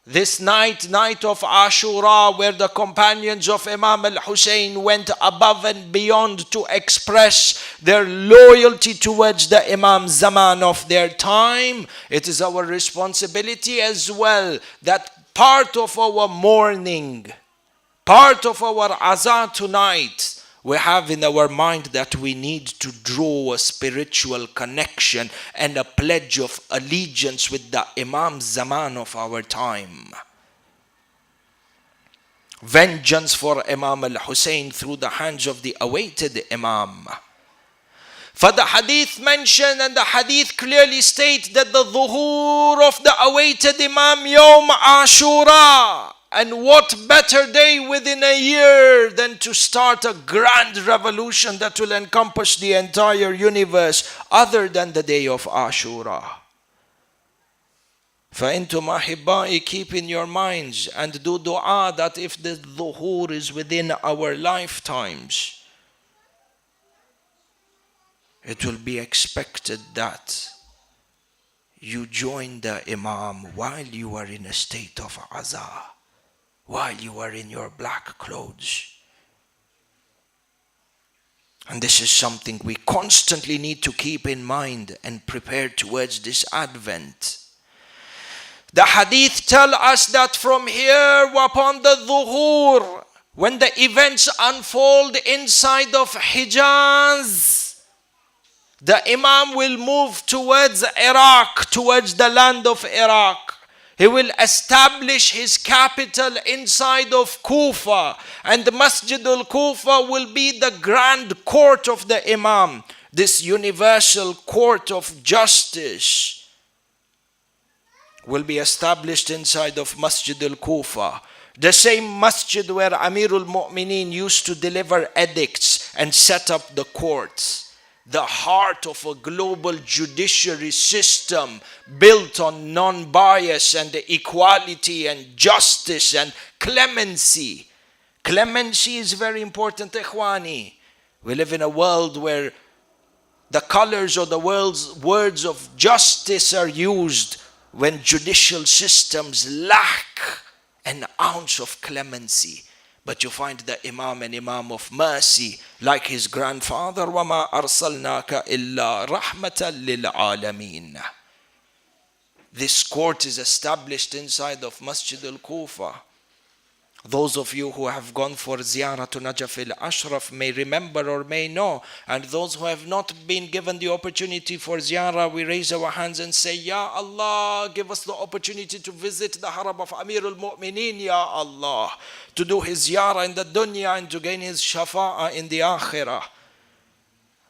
this night of Ashura, where the companions of Imam al-Hussein went above and beyond to express their loyalty towards the Imam Zaman of their time, it is our responsibility as well that part of our mourning, part of our azan tonight We have in our mind that we need to draw a spiritual connection and a pledge of allegiance with the Imam Zaman of our time. Vengeance for Imam al-Hussein through the hands of the awaited Imam. For the hadith mentioned, and the hadith clearly states that the dhuhur of the awaited Imam Yawm Ashura. And what better day within a year than to start a grand revolution that will encompass the entire universe other than the day of Ashura. فَإِنْتُمْ أَحِبَّائِ, keep in your minds and do dua that if the dhuhur is within our lifetimes, it will be expected that you join the Imam while you are in a state of aza, while you are in your black clothes. And this is something we constantly need to keep in mind and prepare towards this Advent. The hadith tell us that from here upon the dhuhur, when the events unfold inside of Hijaz, the Imam will move towards Iraq, towards the land of Iraq. He will establish his capital inside of Kufa, and the Masjid al-Kufa will be the grand court of the Imam, this universal court of justice will be established inside of Masjid al-Kufa. The same masjid where Amirul Mu'mineen used to deliver edicts and set up the courts. The heart of a global judiciary system built on non-bias and equality and justice and clemency. Clemency is very important, ikhwani. We live in a world where the colors of the world's words of justice are used when judicial systems lack an ounce of clemency. But you find the Imam an Imam of mercy, like his grandfather, وَمَا أَرْسَلْنَاكَ إِلَّا رَحْمَةً لِلْعَالَمِينَ. This court is established inside of Masjid al-Kufa. Those of you who have gone for ziyarah to Najaf al-Ashraf may remember or may know. And those who have not been given the opportunity for ziyarah, we raise our hands and say, Ya Allah, give us the opportunity to visit the haram of Amir al-Mu'mineen, Ya Allah, to do his ziyarah in the dunya and to gain his shafa'ah in the akhirah.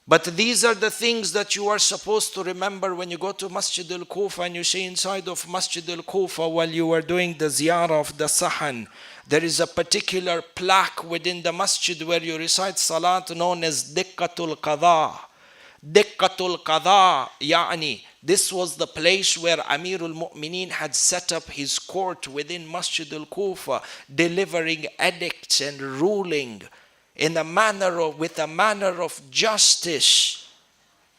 But these are the things that you are supposed to remember when you go to Masjid al-Kufa and you see inside of Masjid al-Kufa while you are doing the ziyarah of the Sahan. There is a particular plaque within the masjid where you recite salat known as Dikkatul Qadha. Dikkatul Qadha, yani this was the place where Amirul Mu'mineen had set up his court within Masjid al-Kufa, delivering edicts and ruling in a manner of, with a manner of justice,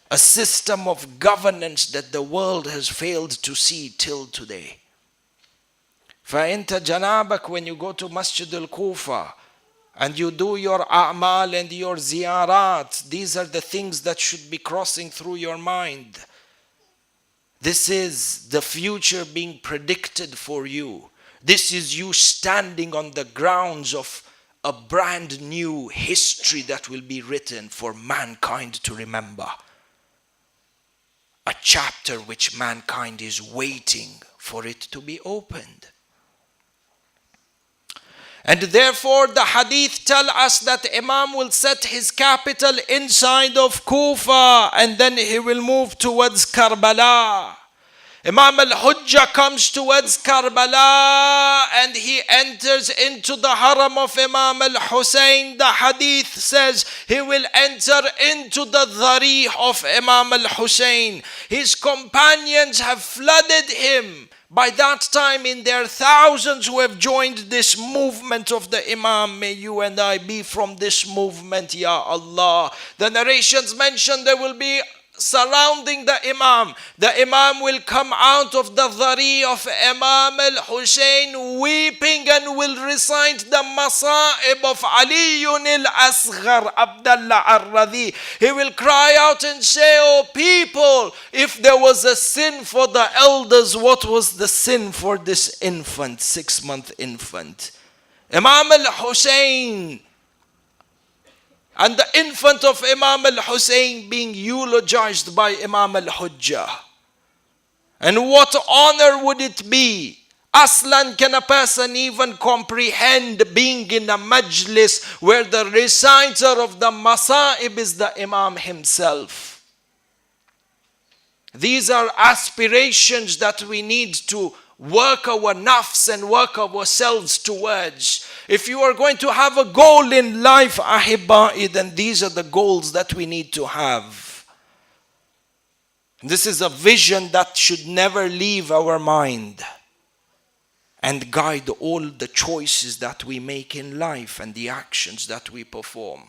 a system of governance that the world has failed to see till today. فَإِنْتَ جَنَابَكَ, when you go to Masjid al-Kufa and you do your a'mal and your ziyarat, these are the things that should be crossing through your mind. This is the future being predicted for you. This is you standing on the grounds of a brand new history that will be written for mankind to remember. A chapter which mankind is waiting for it to be opened. And therefore the hadith tell us that Imam will set his capital inside of Kufa and then he will move towards Karbala. Imam al-Hujjah comes towards Karbala and he enters into the haram of Imam al-Hussein. The hadith says he will enter into the dhari of Imam al-Hussein. His companions have flooded him. By that time, in their thousands who have joined this movement of the Imam, may you and I be from this movement, Ya Allah. The narrations mention there will be surrounding the Imam. The Imam will come out of the dhari of Imam al-Hussein weeping and will recite the Masa'ib of Aliyun al-Asghar, Abdullah al-Radhi. He will cry out and say, oh people, if there was a sin for the elders, what was the sin for this infant, 6-month infant? Imam al-Hussein and the infant of Imam al-Hussein being eulogized by Imam al-Hujjah. And what honor would it be? Aslan, can a person even comprehend being in a majlis where the reciter of the Masa'ib is the Imam himself? These are aspirations that we need to work our nafs and work ourselves towards. If you are going to have a goal in life, ahibba'i, then these are the goals that we need to have. This is a vision that should never leave our mind and guide all the choices that we make in life and the actions that we perform.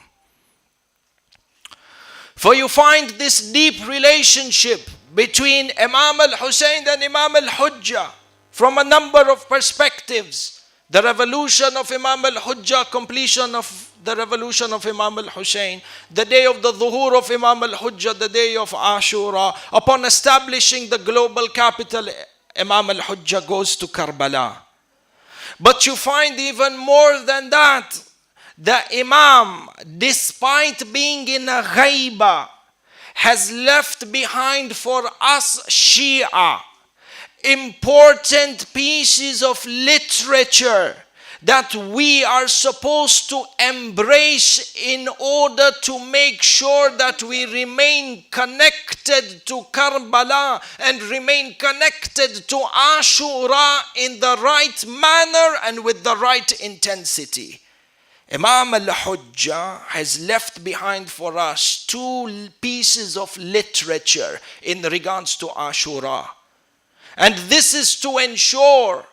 For you find this deep relationship between Imam al-Hussein and Imam al-Hujjah from a number of perspectives. The revolution of Imam al-Hujjah, completion of the revolution of Imam al-Hussein, the day of the Dhuhur of Imam al-Hujjah, the day of Ashura. Upon establishing the global capital, Imam al-Hujjah goes to Karbala. But you find even more than that, the Imam, despite being in a ghaiba, has left behind for us Shia important pieces of literature that we are supposed to embrace in order to make sure that we remain connected to Karbala and remain connected to Ashura in the right manner and with the right intensity. Imam al-Hujjah has left behind for us two pieces of literature in regards to Ashura. And this is to ensure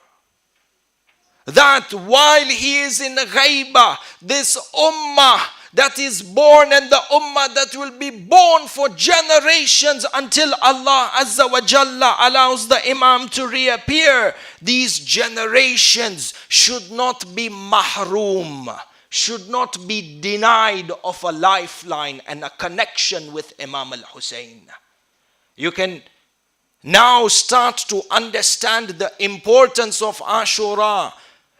that while he is in Ghaiba, this ummah that is born and the ummah that will be born for generations until Allah Azza wa Jalla allows the Imam to reappear, these generations should not be mahroom, should not be denied of a lifeline and a connection with Imam al-Hussein. You can now start to understand the importance of Ashura.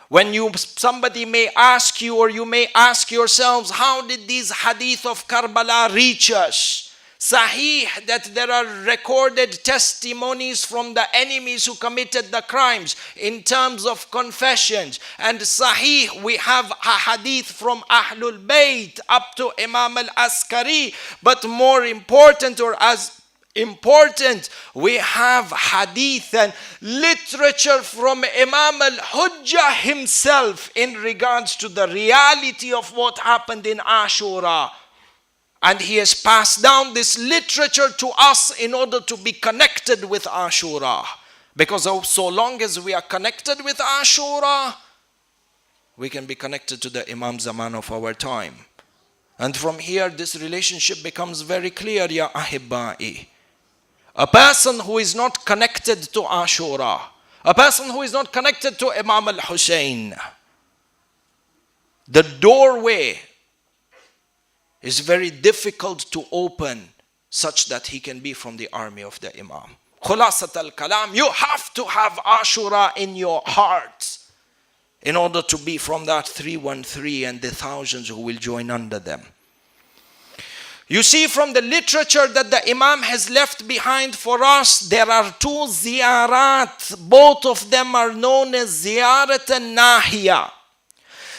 When somebody may ask you, or you may ask yourselves, how did these hadith of Karbala reach us? Sahih, that there are recorded testimonies from the enemies who committed the crimes in terms of confessions. And Sahih, we have a hadith from Ahlul Bayt up to Imam al-Askari. But more important, or as important, we have hadith and literature from Imam al-Hujjah himself in regards to the reality of what happened in Ashura. And he has passed down this literature to us in order to be connected with Ashura. Because so long as we are connected with Ashura, we can be connected to the Imam Zaman of our time. And from here, this relationship becomes very clear, ya ahibba'i. A person who is not connected to Ashura, a person who is not connected to Imam al-Hussein, the doorway is very difficult to open such that he can be from the army of the Imam. Khulasat al-Kalam, you have to have Ashura in your heart in order to be from that 313 and the thousands who will join under them. You see from the literature that the Imam has left behind for us, there are two ziyarat. Both of them are known as ziyarat al-Nahiya.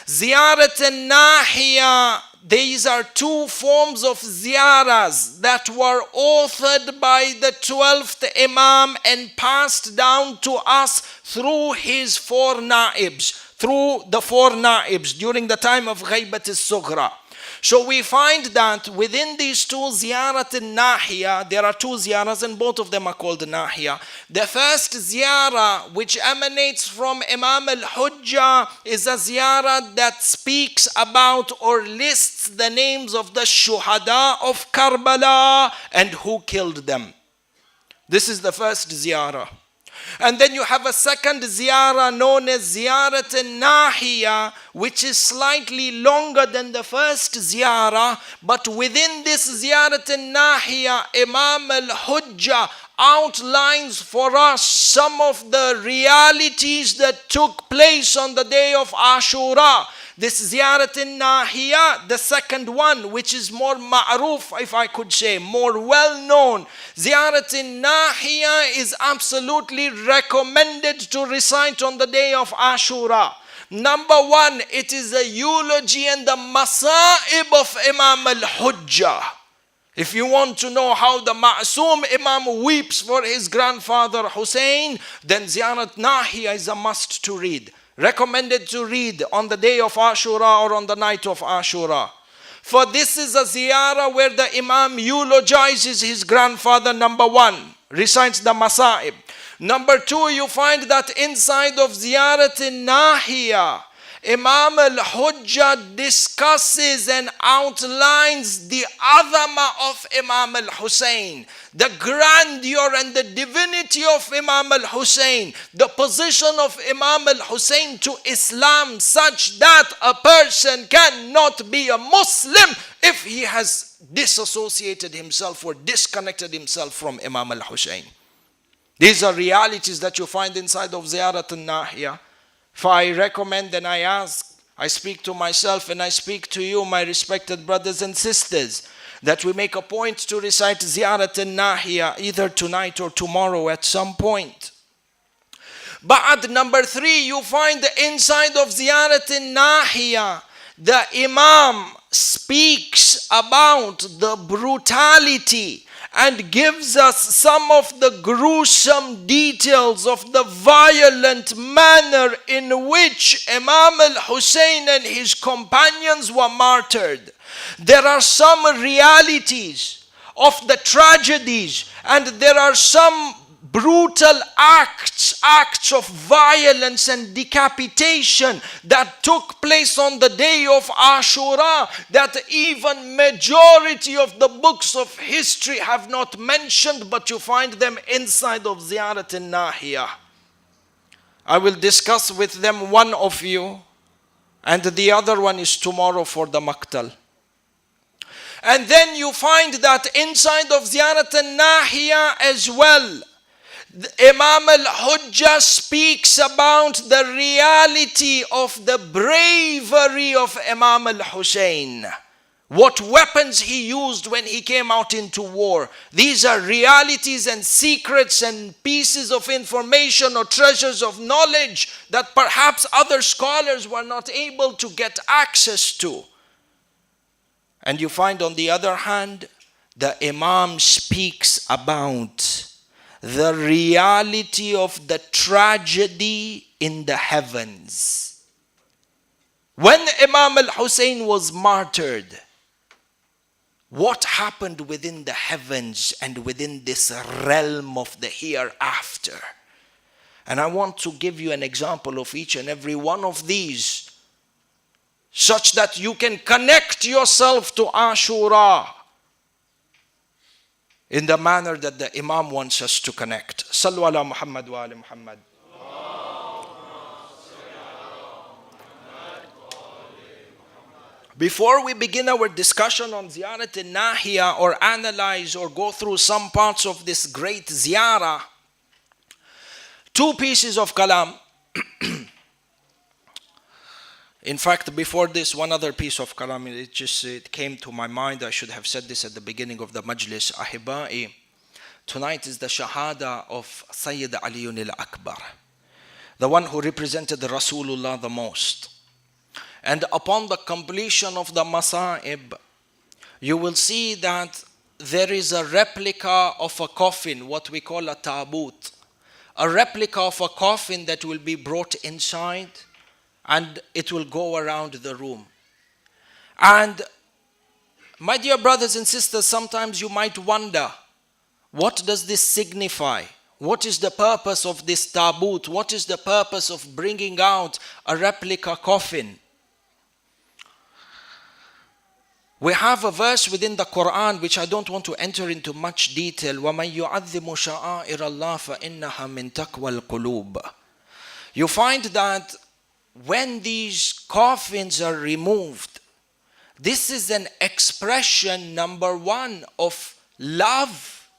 Ziyarat al-Nahiya, these are two forms of ziyaras that were authored by the 12th Imam and passed down to us through his four naibs, during the time of Ghaibat al-Sughra. So we find that within these two ziyarat al-Nahiya, there are two ziyaras and both of them are called Nahiya. The first ziyara, which emanates from Imam al-Hujjah, is a ziyara that speaks about or lists the names of the shuhada of Karbala and who killed them. This is the first ziyara. And then you have a second ziyara known as Ziyarat al-Nahiya, which is slightly longer than the first ziyara. But within this Ziyarat al-Nahiya, Imam al-Hujjah outlines for us some of the realities that took place on the day of Ashura. This ziyarat nahiya, the second one, which is more ma'ruf, if I could say, more well known. Ziyarat nahiya is absolutely recommended to recite on the day of Ashura. Number one, it is the eulogy and the masa'ib of Imam al-Hujjah. If you want to know how the Ma'soom Imam weeps for his grandfather Hussein, then Ziyarat Nahiya is a must to read. Recommended to read on the day of Ashura or on the night of Ashura. For this is a ziyarah where the Imam eulogizes his grandfather, number one, recites the Masa'ib. Number two, you find that inside of Ziyarat Nahiya, Imam al-Hujjah discusses and outlines the azama of Imam al-Hussein, the grandeur and the divinity of Imam al-Hussein, the position of Imam al-Hussein to Islam, such that a person cannot be a Muslim if he has disassociated himself or disconnected himself from Imam al-Hussein. These are realities that you find inside of Ziyarat al-Nahiya. If I recommend and I ask, I speak to myself and I speak to you, my respected brothers and sisters, that we make a point to recite Ziyarat al-Nahiya either tonight or tomorrow at some point. But at number three, you find the inside of Ziyarat al-Nahiya, the Imam speaks about the brutality and gives us some of the gruesome details of the violent manner in which Imam al-Hussein and his companions were martyred. There are some realities of the tragedies, and there are some brutal acts of violence and decapitation that took place on the day of Ashura that even majority of the books of history have not mentioned, but you find them inside of Ziyarat al-Nahiya. I will discuss with them one of you, and the other one is tomorrow for the Maqtal. And then you find that inside of Ziyarat al-Nahiya as well, Imam al-Hujjah speaks about the reality of the bravery of Imam al-Hussein. What weapons he used when he came out into war. These are realities and secrets and pieces of information or treasures of knowledge that perhaps other scholars were not able to get access to. And you find on the other hand, the Imam speaks about the reality of the tragedy in the heavens. When Imam al-Hussein was martyred, what happened within the heavens and within this realm of the hereafter? And I want to give you an example of each and every one of these, such that you can connect yourself to Ashura in the manner that the Imam wants us to connect. Sallu ala Muhammad wa ali Muhammad. Before we begin our discussion on Ziyarat al-Nahiya or analyze or go through some parts of this great ziyarah, two pieces of kalam. In fact, before this, one other piece of kalam, it came to my mind. I should have said this at the beginning of the majlis. Ahibai, tonight is the shahada of Sayyid Aliyun al-Akbar, the one who represented Rasulullah the most. And upon the completion of the Masa'ib, you will see that there is a replica of a coffin, what we call a tabut. A replica of a coffin that will be brought inside, and it will go around the room. And my dear brothers and sisters, sometimes you might wonder, what does this signify? What is the purpose of this tabut? What is the purpose of bringing out a replica coffin? We have a verse within the Quran which I don't want to enter into much detail. وَمَنْ يُعَذِّمُ شَعَائِرَ اللَّهِ فَإِنَّهَا مِنْ تَقْوَى الْقُلُوبِ. You find that when these coffins are removed, this is an expression, number one, of love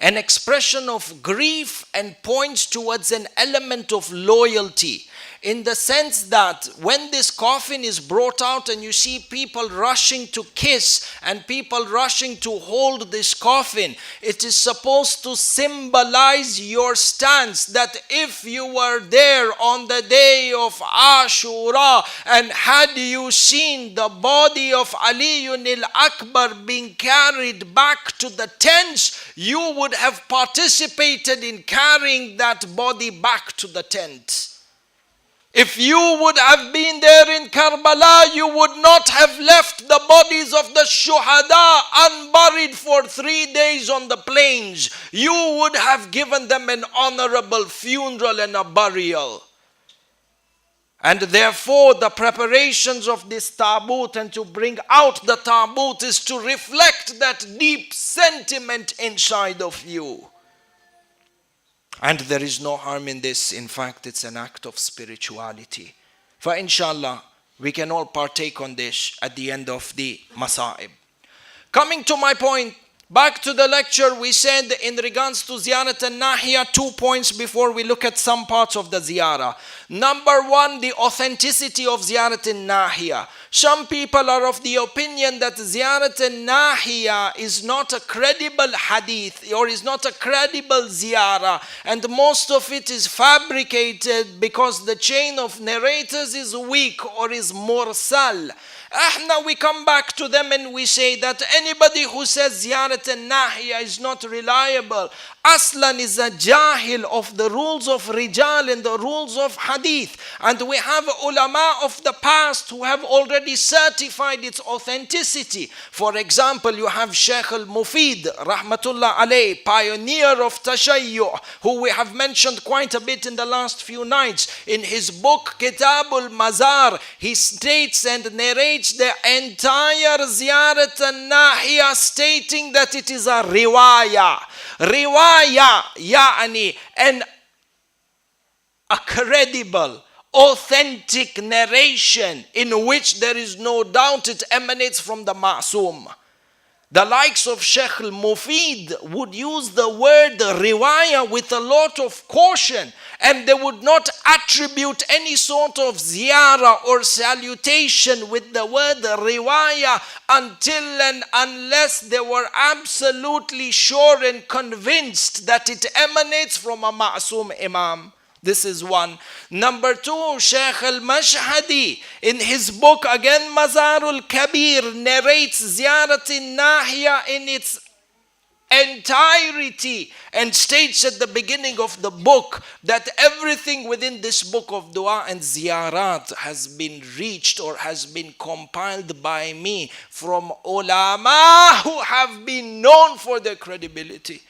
an expression of grief and points towards an element of loyalty. In the sense that when this coffin is brought out and you see people rushing to kiss and people rushing to hold this coffin, it is supposed to symbolize your stance that if you were there on the day of Ashura and had you seen the body of Aliyun al-Akbar being carried back to the tents, you would have participated in carrying that body back to the tent. If you would have been there in Karbala, you would not have left the bodies of the shuhada unburied for 3 days on the plains. You would have given them an honorable funeral and a burial. And therefore, the preparations of this tabut and to bring out the tabut is to reflect that deep sentiment inside of you. And there is no harm in this. In fact, it's an act of spirituality. For inshallah, we can all partake on this at the end of the Masa'ib. Coming to my point, back to the lecture, we said in regards to Ziyarat al-Nahiya, 2 points before we look at some parts of the Ziyarah. Number one, the authenticity of Ziyarat al-Nahiya. Some people are of the opinion that Ziyarat al-Nahiya is not a credible hadith or is not a credible ziyarah, and most of it is fabricated because the chain of narrators is weak or is mursal. Now we come back to them and we say that anybody who says Ziyarat al-Nahiya is not reliable, Aslan is a jahil of the rules of Rijal and the rules of Hadith. And we have ulama of the past who have already certified its authenticity. For example, you have Sheikh al-Mufid, Rahmatullah alayh, pioneer of Tashayyu', who we have mentioned quite a bit in the last few nights. In his book, Kitabul Mazar, he states and narrates the entire Ziyarat al-Nahiya, stating that it is a riwayah. Riwayah, ya'ani, and a credible, authentic narration in which there is no doubt it emanates from the Ma'soom. The likes of Sheikh al-Mufid would use the word riwayah with a lot of caution, and they would not attribute any sort of ziyarah or salutation with the word riwayah until and unless they were absolutely sure and convinced that it emanates from a Ma'soom Imam. This is one. Number two, Sheikh al-Mashhadi, in his book, again Mazarul Kabir, narrates Ziyarat al-Nahiya in its entirety and states at the beginning of the book that everything within this book of dua and ziyarat has been reached or has been compiled by me from ulama who have been known for their credibility.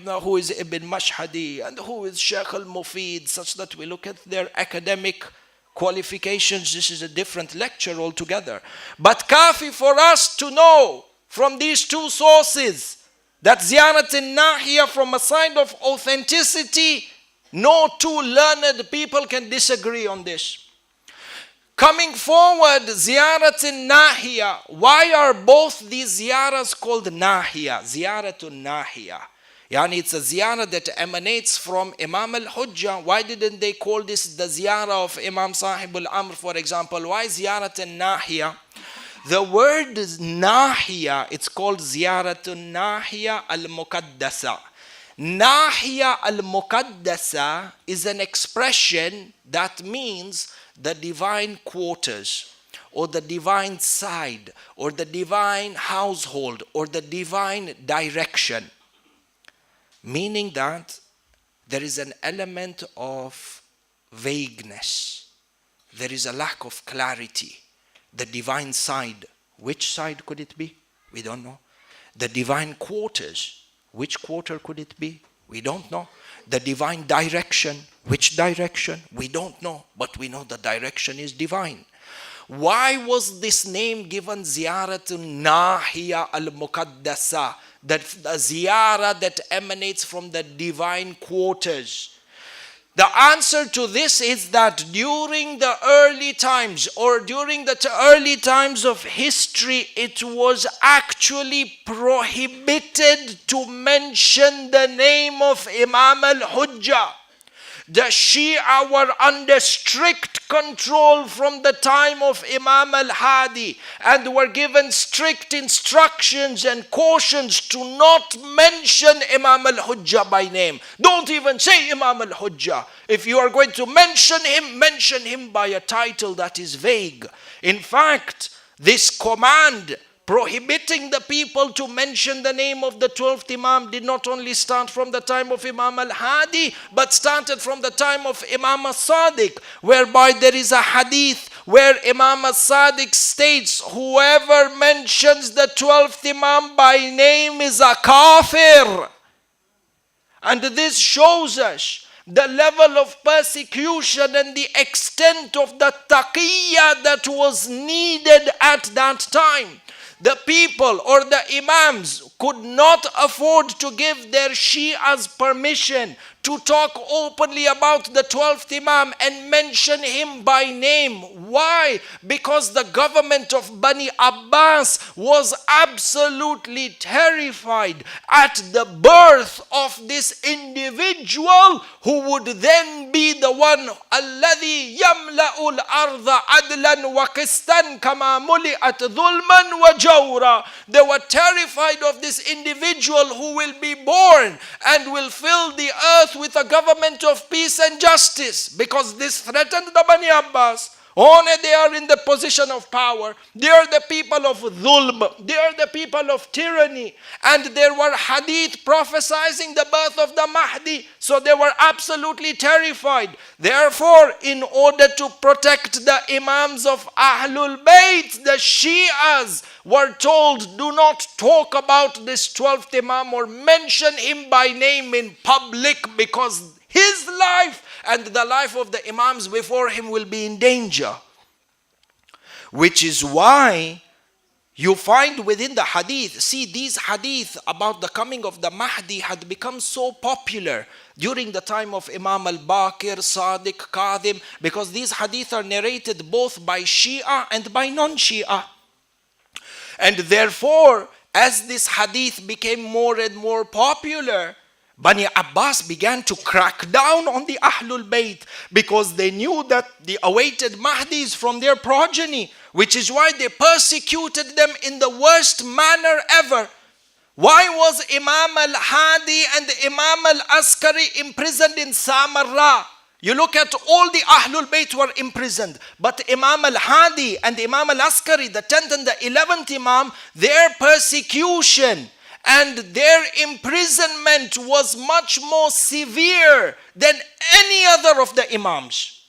Now, who is Ibn Mashhadi and who is Sheikh al-Mufid, such that we look at their academic qualifications. This is a different lecture altogether. But kafi for us to know from these two sources that Ziyarat al-Nahiya, from a side of authenticity, no two learned people can disagree on this. Coming forward, Ziyarat al-Nahiya, why are both these ziyarahs called Nahiya? Ziyarat al-Nahiya. Yani it's a ziyarah that emanates from Imam al-Hujjah. Why didn't they call this the ziyarah of Imam Sahib al-Amr, for example? Why Ziyarat al-Nahiya? The word is Nahiya, it's called Ziyarat al-Nahiya al-Muqaddasa. Nahiya al-Muqaddasa is an expression that means the divine quarters, or the divine side, or the divine household, or the divine direction. Meaning that there is an element of vagueness. There is a lack of clarity. The divine side, which side could it be? We don't know. The divine quarters, which quarter could it be? We don't know. The divine direction, which direction? We don't know. But we know the direction is divine. Why was this name given Ziyaratun Nahiya al-Muqaddasa? That the ziyarah that emanates from the divine quarters. The answer to this is that during the early times or during the early times of history, it was actually prohibited to mention the name of Imam al-Hujjah. The Shia were under strict control from the time of Imam al-Hadi and were given strict instructions and cautions to not mention Imam al-Hujjah by name. Don't even say Imam al-Hujjah. If you are going to mention him by a title that is vague. In fact, this command prohibiting the people to mention the name of the 12th Imam did not only start from the time of Imam al-Hadi, but started from the time of Imam al-Sadiq, whereby there is a hadith where Imam al-Sadiq states, whoever mentions the 12th Imam by name is a kafir. And this shows us the level of persecution and the extent of the taqiyya that was needed at that time. The people or the imams could not afford to give their Shias permission to talk openly about the 12th Imam and mention him by name. Why? Because the government of Bani Abbas was absolutely terrified at the birth of this individual who would then be the one الذي يملأ الأرض عدلا وقسطا كما ملئت ظلما وجورا. They were terrified of this individual who will be born and will fill the earth with a government of peace and justice, because this threatened the Bani Abbas. Only they are in the position of power. They are the people of dhulm. They are the people of tyranny. And there were hadith prophesying the birth of the Mahdi. So they were absolutely terrified. Therefore, in order to protect the Imams of Ahlul Bayt, the Shias were told, do not talk about this 12th Imam or mention him by name in public, because his life and the life of the Imams before him will be in danger. Which is why you find within the hadith, see, these hadith about the coming of the Mahdi had become so popular during the time of Imam al-Baqir, Sadiq, Kadhim, because these hadith are narrated both by Shia and by non-Shia. And therefore, as this hadith became more and more popular, Bani Abbas began to crack down on the Ahlul Bayt, because they knew that the awaited Mahdi is from their progeny, which is why they persecuted them in the worst manner ever. Why was Imam al-Hadi and Imam al-Askari imprisoned in Samarra? You look at all the Ahlul Bayt were imprisoned, but Imam al-Hadi and Imam al-Askari, the 10th and the 11th Imam, their persecution and their imprisonment was much more severe than any other of the Imams.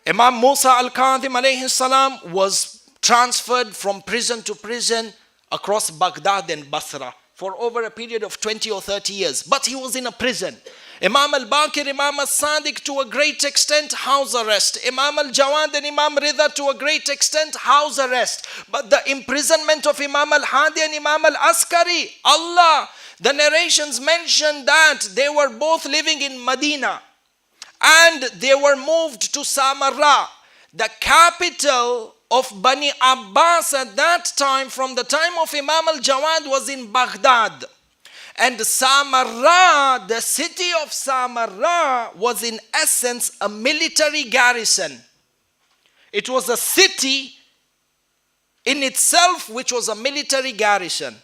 Imam Musa al-Kadhim alayhi salam was transferred from prison to prison across Baghdad and Basra for over a period of 20 or 30 years. But he was in a prison. Imam al-Baqir, Imam al-Sadiq to a great extent, house arrest. Imam al-Jawad and Imam Rida to a great extent, house arrest. But the imprisonment of Imam al-Hadi and Imam al-Askari, Allah, the narrations mention that they were both living in Medina and they were moved to Samarra, the capital of Bani Abbas at that time. From the time of Imam al-Jawad was in Baghdad. And Samarra, the city of Samarra, was in essence a military garrison. It was a city in itself which was a military garrison.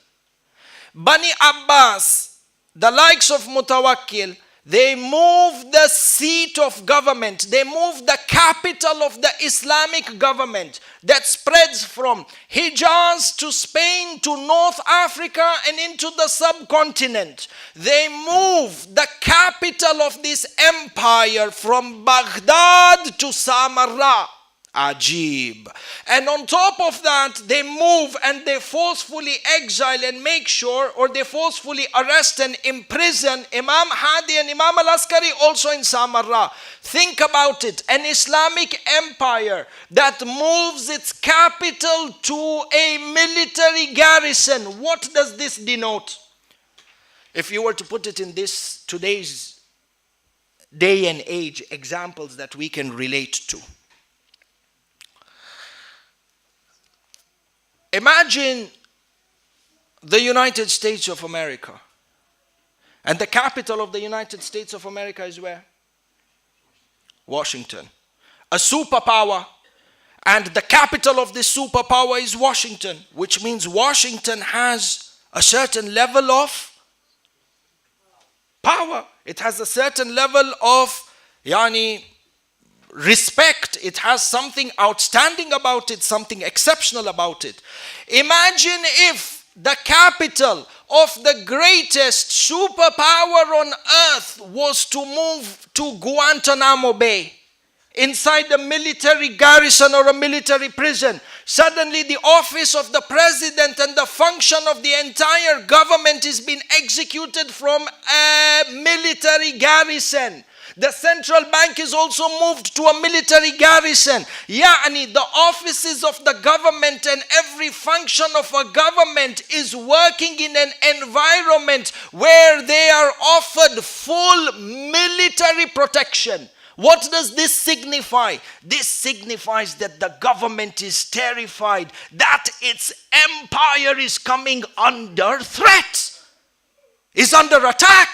Bani Abbas, the likes of Mutawakkil, they moved the seat of government. They moved the capital of the Islamic government that spreads from Hijaz to Spain to North Africa and into the subcontinent. They moved the capital of this empire from Baghdad to Samarra. Ajib. And on top of that, they move and they forcefully exile and make sure, or they forcefully arrest and imprison Imam Hadi and Imam al-Askari also in Samarra. Think about it. An Islamic empire that moves its capital to a military garrison. What does this denote? If you were to put it in this today's day and age examples that we can relate to. Imagine the United States of America. And the capital of the United States of America is where? Washington. A superpower. And the capital of this superpower is Washington, which means Washington has a certain level of power. It has a certain level of respect. It has something outstanding about it, something exceptional about it. Imagine if the capital of the greatest superpower on earth was to move to Guantanamo Bay, inside the military garrison or a military prison. Suddenly the office of the president and the function of the entire government is being executed from a military garrison. The central bank is also moved to a military garrison. The offices of the government and every function of a government is working in an environment where they are offered full military protection. What does this signify? This signifies that the government is terrified that its empire is coming under threat, is under attack.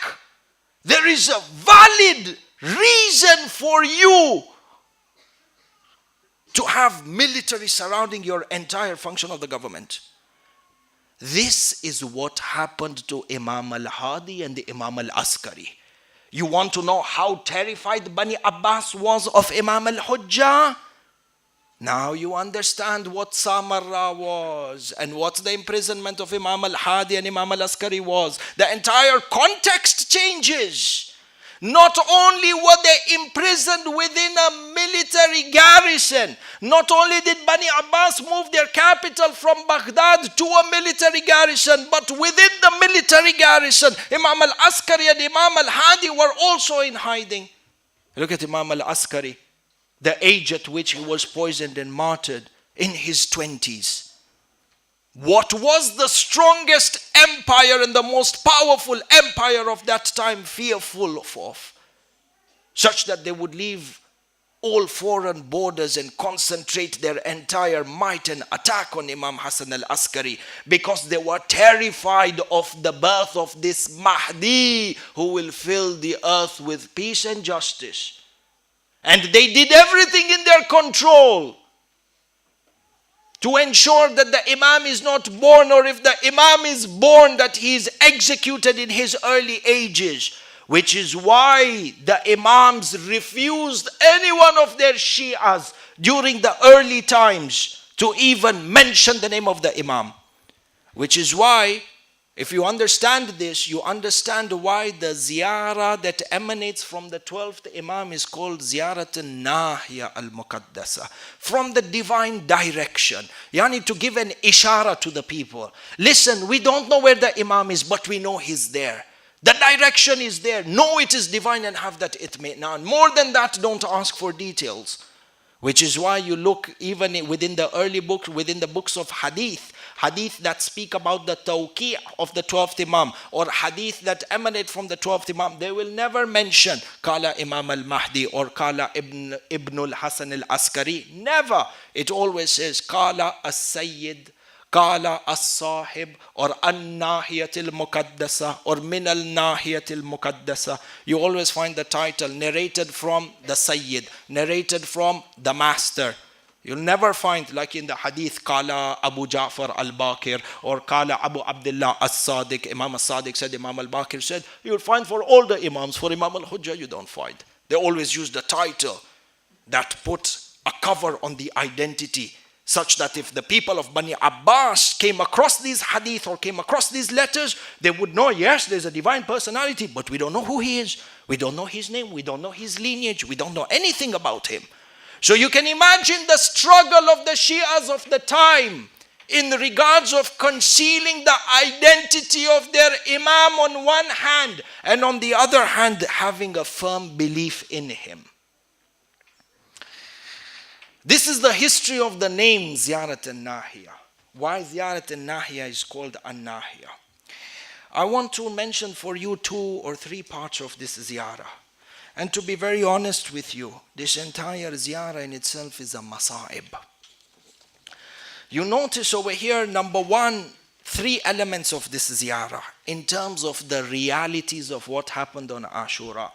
There is a valid reason for you to have military surrounding your entire function of the government. This is what happened to Imam al-Hadi and the Imam al-Askari. You want to know how terrified Bani Abbas was of Imam al-Hujjah? Now you understand what Samarra was and what the imprisonment of Imam al-Hadi and Imam al-Askari was. The entire context changes. Not only were they imprisoned within a military garrison, not only did Bani Abbas move their capital from Baghdad to a military garrison, but within the military garrison, Imam al-Askari and Imam al-Hadi were also in hiding. Look at Imam al-Askari, the age at which he was poisoned and martyred in his 20s. What was the strongest empire and the most powerful empire of that time fearful of? Such that they would leave all foreign borders and concentrate their entire might and attack on Imam Hassan al-Askari, because they were terrified of the birth of this Mahdi who will fill the earth with peace and justice. And they did everything in their control to ensure that the Imam is not born, or if the Imam is born, that he is executed in his early ages. Which is why the Imams refused any one of their Shias during the early times to even mention the name of the Imam. Which is why, if you understand this, you understand why the ziyarah that emanates from the 12th Imam is called Ziyarat al-Nahiya al-Muqaddasa, from the divine direction. Yani to give an ishara to the people. Listen, we don't know where the Imam is, but we know he's there. The direction is there. Know it is divine and have that itminan. More than that, don't ask for details. Which is why you look even within the early books, within the books of hadith that speak about the tawqi' of the 12th Imam, or hadith that emanate from the 12th Imam, they will never mention Qala Imam al-Mahdi or Qala Ibn al-Hasan al-Askari. Never. It always says Qala as-Sayyid, Qala as-Sahib, or An-Nahiyat al-Muqaddasa, or Min al-Nahiyat al-Muqaddasa. You always find the title narrated from the Sayyid, narrated from the Master. You'll never find, like in the hadith, Qala Abu Ja'far al-Baqir, or Qala Abu Abdullah as-Sadiq. Imam al-Sadiq said, Imam al-Baqir said. You'll find for all the Imams. For Imam al-Hujjah, you don't find. They always use the title that put a cover on the identity, such that if the people of Bani Abbas came across these hadith or came across these letters, they would know, yes, there's a divine personality, but we don't know who he is. We don't know his name. We don't know his lineage. We don't know anything about him. So you can imagine the struggle of the Shias of the time in regards of concealing the identity of their Imam on one hand, and on the other hand, having a firm belief in him. This is the history of the name Ziyarat al-Nahiya. Why Ziyarat al-Nahiya is called al-Nahiya. I want to mention for you 2 or 3 parts of this ziyarah. And to be very honest with you, this entire ziyarah in itself is a masa'ib. You notice over here, number one, 3 elements of this ziyarah in terms of the realities of what happened on Ashura.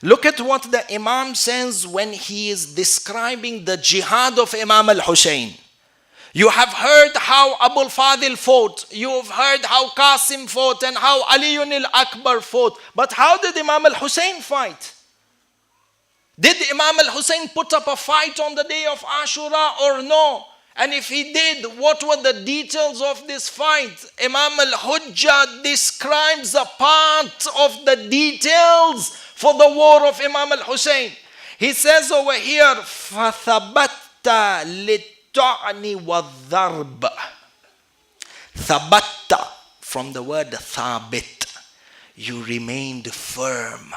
Look at what the Imam says when he is describing the jihad of Imam al-Hussein. You have heard how Abu al-Fadil fought. You have heard how Qasim fought and how Ali al-Akbar fought. But how did Imam al-Hussein fight? Did Imam al-Hussein put up a fight on the day of Ashura or no? And if he did, what were the details of this fight? Imam al-Hujjah describes a part of the details for the war of Imam al-Hussein. He says over here, فَثَبَتَّ لِلطَّعْنِ وَالضَّرْبِ. Thabatta, from the word thabit. You remained firm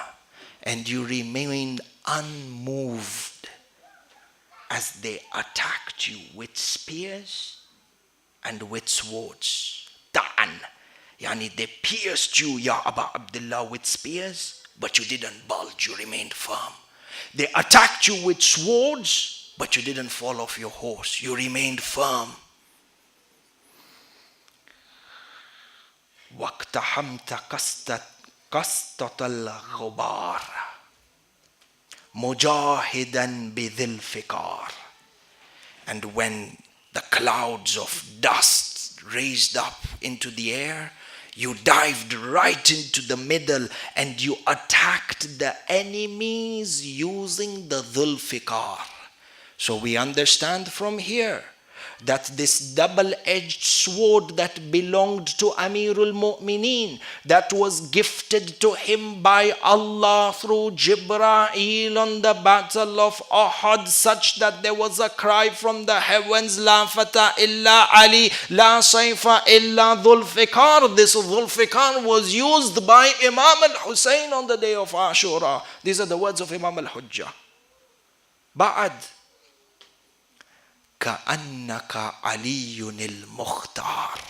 and you remained unmoved as they attacked you with spears and with swords. Ta'an. Yani they pierced you, Ya Abu Abdullah, with spears, but you didn't bulge, you remained firm. They attacked you with swords, but you didn't fall off your horse, you remained firm. وَاقْتَحَمْتَ قَسْطَةَ الْغُبَارِ Mujahidan bidhil fikar. And when the clouds of dust raised up into the air, you dived right into the middle and you attacked the enemies using the dhul fikar. So we understand from here that this double-edged sword that belonged to Amirul Mu'mineen, that was gifted to him by Allah through Jibreel on the battle of Uhud, such that there was a cry from the heavens, La fata illa Ali, La sayfa illa dhul fikar. This dhul fikar was used by Imam al-Hussein on the day of Ashura. These are the words of Imam al-Hujjah. Ba'ad. كَأَنَّكَ عَلِيٌّ الْمُخْتَارِ.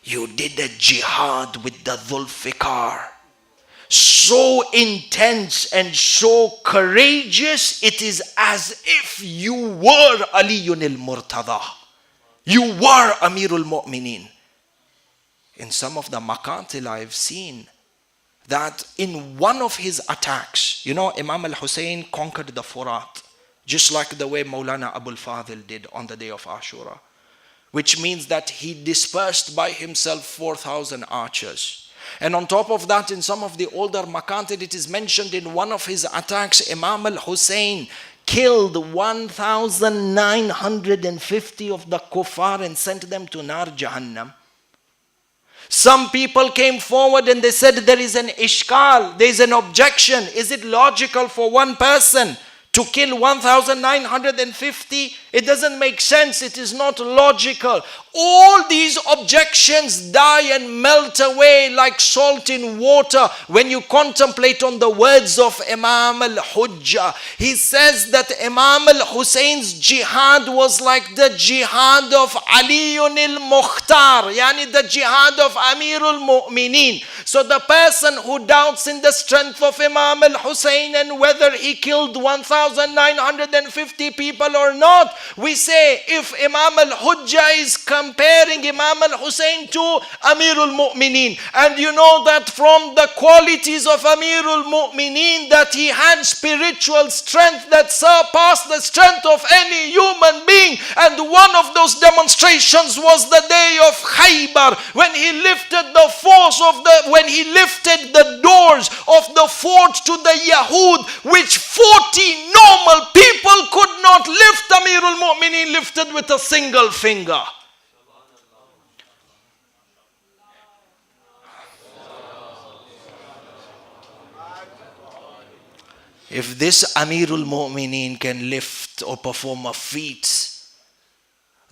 You did a jihad with the Dhul Fikar. So intense and so courageous, it is as if you were Aliyun al-Murtada. You were Amirul Mu'mineen. In some of the Maqatil I've seen that in one of his attacks, Imam al-Hussein conquered the Furat, just like the way Maulana Abu al-Fadil did on the day of Ashura, which means that he dispersed by himself 4,000 archers. And on top of that, in some of the older Maqatil, it is mentioned in one of his attacks, Imam al-Hussein killed 1,950 of the kuffar and sent them to Nar Jahannam. Some people came forward and they said there is an ishkal, there is an objection. Is it logical for one person to kill 1,950? It doesn't make sense. It is not logical. All these objections die and melt away like salt in water when you contemplate on the words of Imam al-Hujjah. He says that Imam al-Hussein's jihad was like the jihad of Aliyun al-Mukhtar, yani the jihad of Amirul Mu'mineen. So the person who doubts in the strength of Imam al-Hussein and whether he killed 1,950 people or not, we say if Imam al-Hujjah is comparing Imam al-Hussein to Amirul Mu'mineen, and you know that from the qualities of Amirul Mu'mineen that he had spiritual strength that surpassed the strength of any human being, and one of those demonstrations was the day of Khaybar, when he lifted the doors of the fort to the Yahud, which 40 normal people could not lift. Amirul Mu'mineen lifted with a single finger. If this Amirul Mu'mineen can lift or perform a feat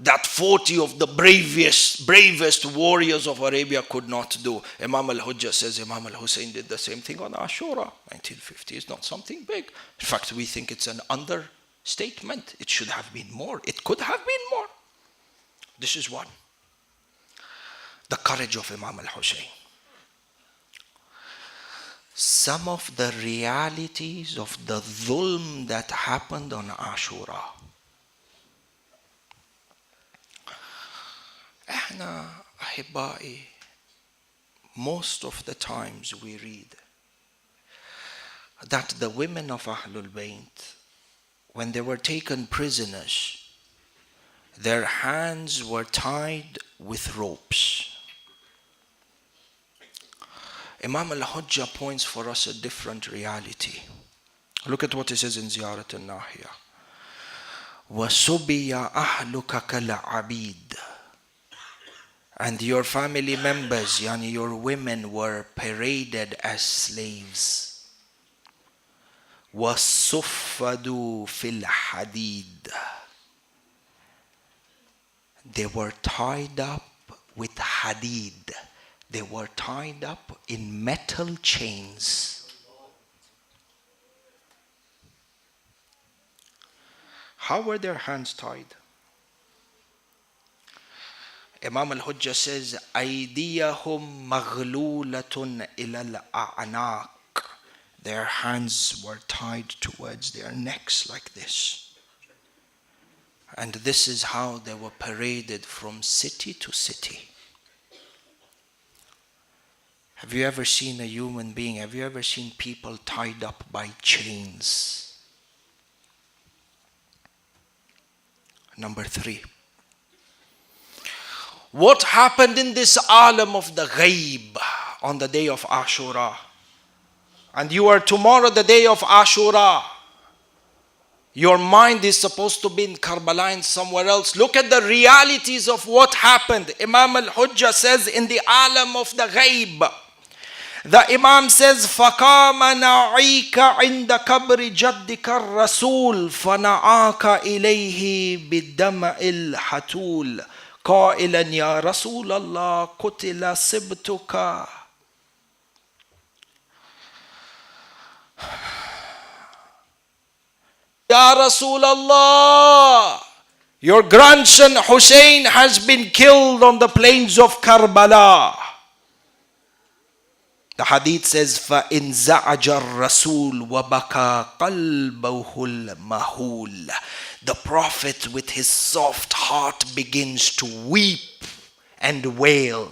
that 40 of the bravest warriors of Arabia could not do, Imam al-Hujjah says Imam al-Hussein did the same thing on Ashura. 1950 is not something big. In fact, we think it's an understatement. It should have been more. It could have been more. This is one. The courage of Imam al-Hussein. some of the realities of the dhulm that happened on Ashura. احنا أحبائي, most of the times we read that the women of Ahlul Bayt, when they were taken prisoners, their hands were tied with ropes. Imam al-Hujjah points for us a different reality. Look at what he says in Ziyarat al-Nahiyah. وَسُبِيَ أَهْلُكَ كَالْعَبِيدِ. And your family members, yani your women, were paraded as slaves. وَصُفَّدُوا فِي الْحَدِيدِ. They were tied up with hadid. They were tied up in metal chains. How were their hands tied? Imam al-Hujjah says, أَيْدِيَهُمْ مَغْلُولَةٌ إِلَى الْأَعْنَاقِ. Their hands were tied towards their necks like this. And this is how they were paraded from city to city. Have you ever seen a human being? Have you ever seen people tied up by chains? Number 3. What happened in this alam of the ghaib on the day of Ashura? And you are tomorrow the day of Ashura. Your mind is supposed to be in Karbala and somewhere else. Look at the realities of what happened. Imam al-Hujjah says in the alam of the ghaib. The Imam says, فَقَامَ نَعِيكَ عِنْدَ كَبْرِ جَدِّكَ الرَّسُولِ فَنَعَاكَ إِلَيْهِ بِالدَّمَعِ الْحَتُولِ قَائِلًا يَا رَسُولَ اللَّهِ قُتِلَ صِبْتُكَ. Ya Rasulullah, your grandson Hussein has been killed on the plains of Karbala. The hadith says, فَإِنْ زَعَجَ الرَّسُولُ وَبَكَى قَلْبَهُ الْمَهُولِ. The Prophet with his soft heart begins to weep and wail.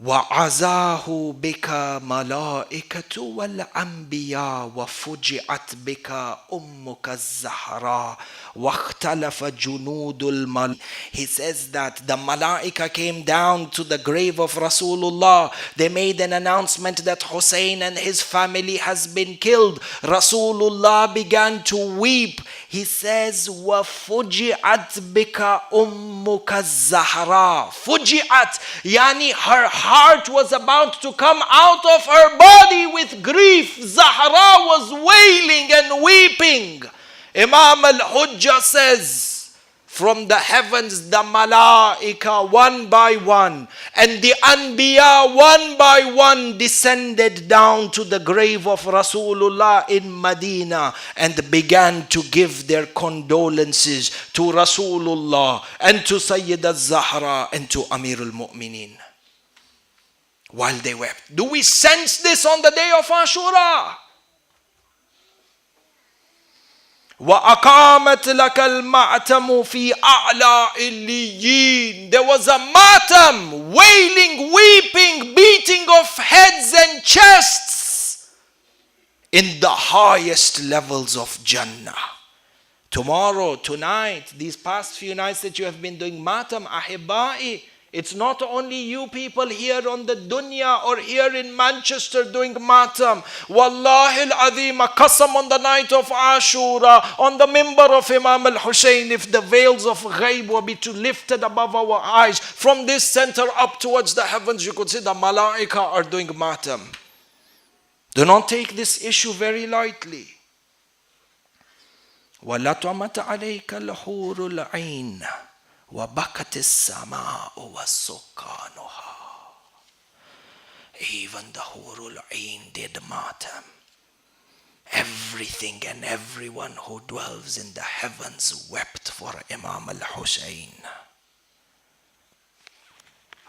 وَعَزَاهُ بِكَ مَلَائِكَةُ وَالْأَنْبِيَاءُ وَفُجِعَتْ بِكَ أُمُّكَ الزَّهْرَاءُ وَاخْتَلَفَ جُنُودُ الْمَلَائِكَةِ. He says that the Malaika came down to the grave of Rasulullah. They made an announcement that Hussein and his family has been killed. Rasulullah began to weep. He says, وَفُجِعَتْ بِكَ أُمُّكَ الزَّهْرَاءُ. Fuji'at, yani her heart was about to come out of her body with grief. Zahra was wailing and weeping. Imam al-Hujjah says, from the heavens the Malaika one by one and the Anbiya one by one descended down to the grave of Rasulullah in Medina and began to give their condolences to Rasulullah and to Sayyidah Zahra and to Amir al-Mu'mineen while they wept. Do we sense this on the day of Ashura? وَأَقَامَتْ لَكَ الْمَعْتَمُ فِي أَعْلَى إِلِّيِّينَ. There was a matam, wailing, weeping, beating of heads and chests in the highest levels of Jannah. Tomorrow, tonight, these past few nights that you have been doing matam, ahibai, it's not only you people here on the dunya or here in Manchester doing matam. Wallahi al-azim, a qasam on the night of Ashura, on the mimbar of Imam al-Hussein, if the veils of ghaib were be to lifted above our eyes, from this center up towards the heavens, you could see the malaika are doing matam. Do not take this issue very lightly. وَلَطَمَتْ عَلَيْكَ الْحُورُ الْعِينَ وَبَكَتِ السَّمَاءُ وَسُكَّانُهَا. Even the Hurul Ain did matam. Everything and everyone who dwells in the heavens wept for Imam al-Hussein.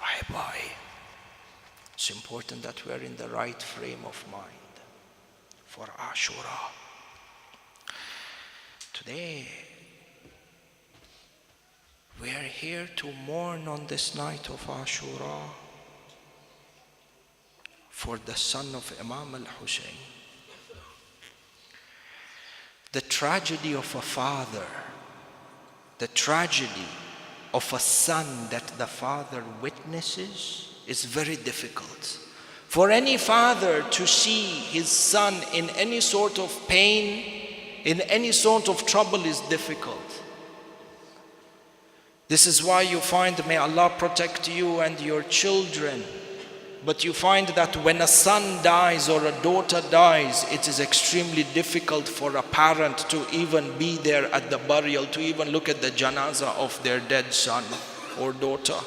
Right, boy. It's important that we are in the right frame of mind for Ashura. Today, we are here to mourn on this night of Ashura for the son of Imam al-Hussein. The tragedy of a father, the tragedy of a son that the father witnesses is very difficult. For any father to see his son in any sort of pain, in any sort of trouble is difficult. This is why you find, may Allah protect you and your children, but you find that when a son dies or a daughter dies, it is extremely difficult for a parent to even be there at the burial, to even look at the janazah of their dead son or daughter.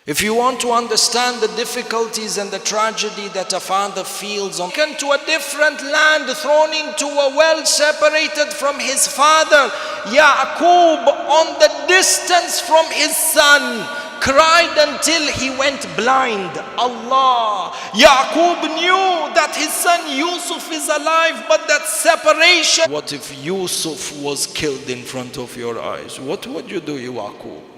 If you want to understand the difficulties and the tragedy that a father feels on taken to a different land, thrown into a well, separated from his father, Yaqub, on the distance from his son, cried until he went blind. Allah. Yaqub knew that his son Yusuf is alive, but that separation. What if Yusuf was killed in front of your eyes? What would you do, Yaqub?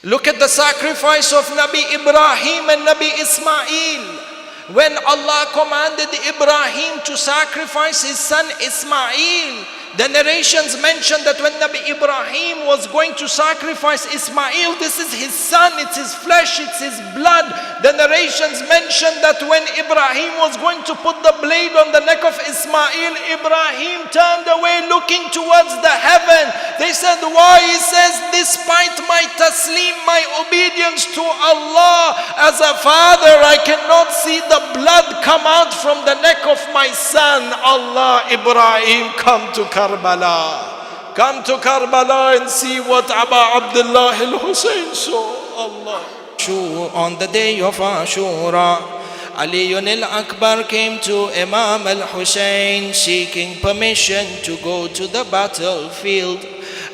Look at the sacrifice of Nabi Ibrahim and Nabi Ismail. When Allah commanded Ibrahim to sacrifice his son Ismail, the narrations mention that when Nabi Ibrahim was going to sacrifice Ismail, this is his son, it's his flesh, it's his blood. The narrations mention that when Ibrahim was going to put the blade on the neck of Ismail, Ibrahim turned away looking towards the heaven. They said, why? He says, despite my taslim, my obedience to Allah, as a father, I cannot see the blood come out from the neck of my son. Allah, Ibrahim, come to Karbala. Come to Karbala and see what Aba Abdullah al-Hussein saw. Allah. On the day of Ashura, Ali al-Akbar came to Imam al-Hussein seeking permission to go to the battlefield.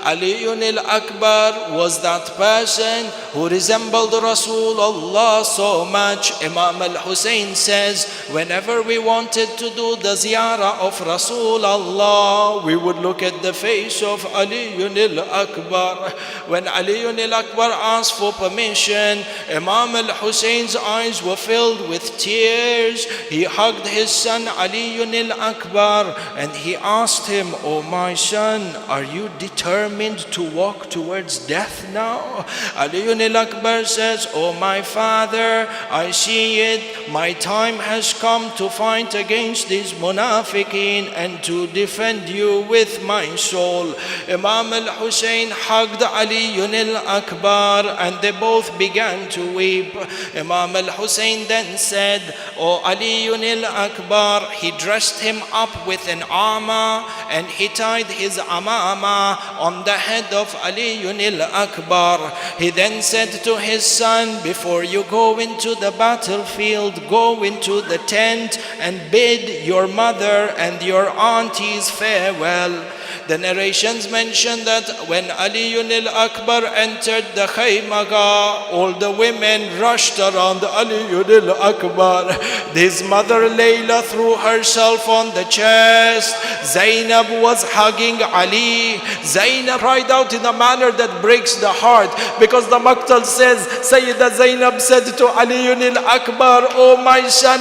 Ali al-Akbar was that person who resembled Rasulullah so much. Imam al-Hussein says, whenever we wanted to do the ziyarah of Rasulullah, we would look at the face of Ali al-Akbar. When Ali al-Akbar asked for permission, Imam al-Hussein's eyes were filled with tears. He hugged his son Ali al-Akbar and he asked him, oh my son, are you determined to walk towards death now? Ali al-Akbar says, oh my father, I see it. My time has come to fight against these munafiqeen and to defend you with my soul. Imam al-Hussein hugged Ali al-Akbar and they both began to weep. Imam al-Hussein then said, oh Ali al-Akbar, he dressed him up with an armor and he tied his amama on the head of Ali al-Akbar. He then said to his son, before you go into the battlefield, go into the tent and bid your mother and your aunties farewell. The narrations mention that when Ali al-Akbar entered the khaymaga, all the women rushed around Ali al-Akbar. His mother Layla threw herself on the chest. Zainab was hugging Ali. Zainab cried out in a manner that breaks the heart, because the Maqtal says, Sayyidah Zainab said to Ali al-Akbar, oh my son,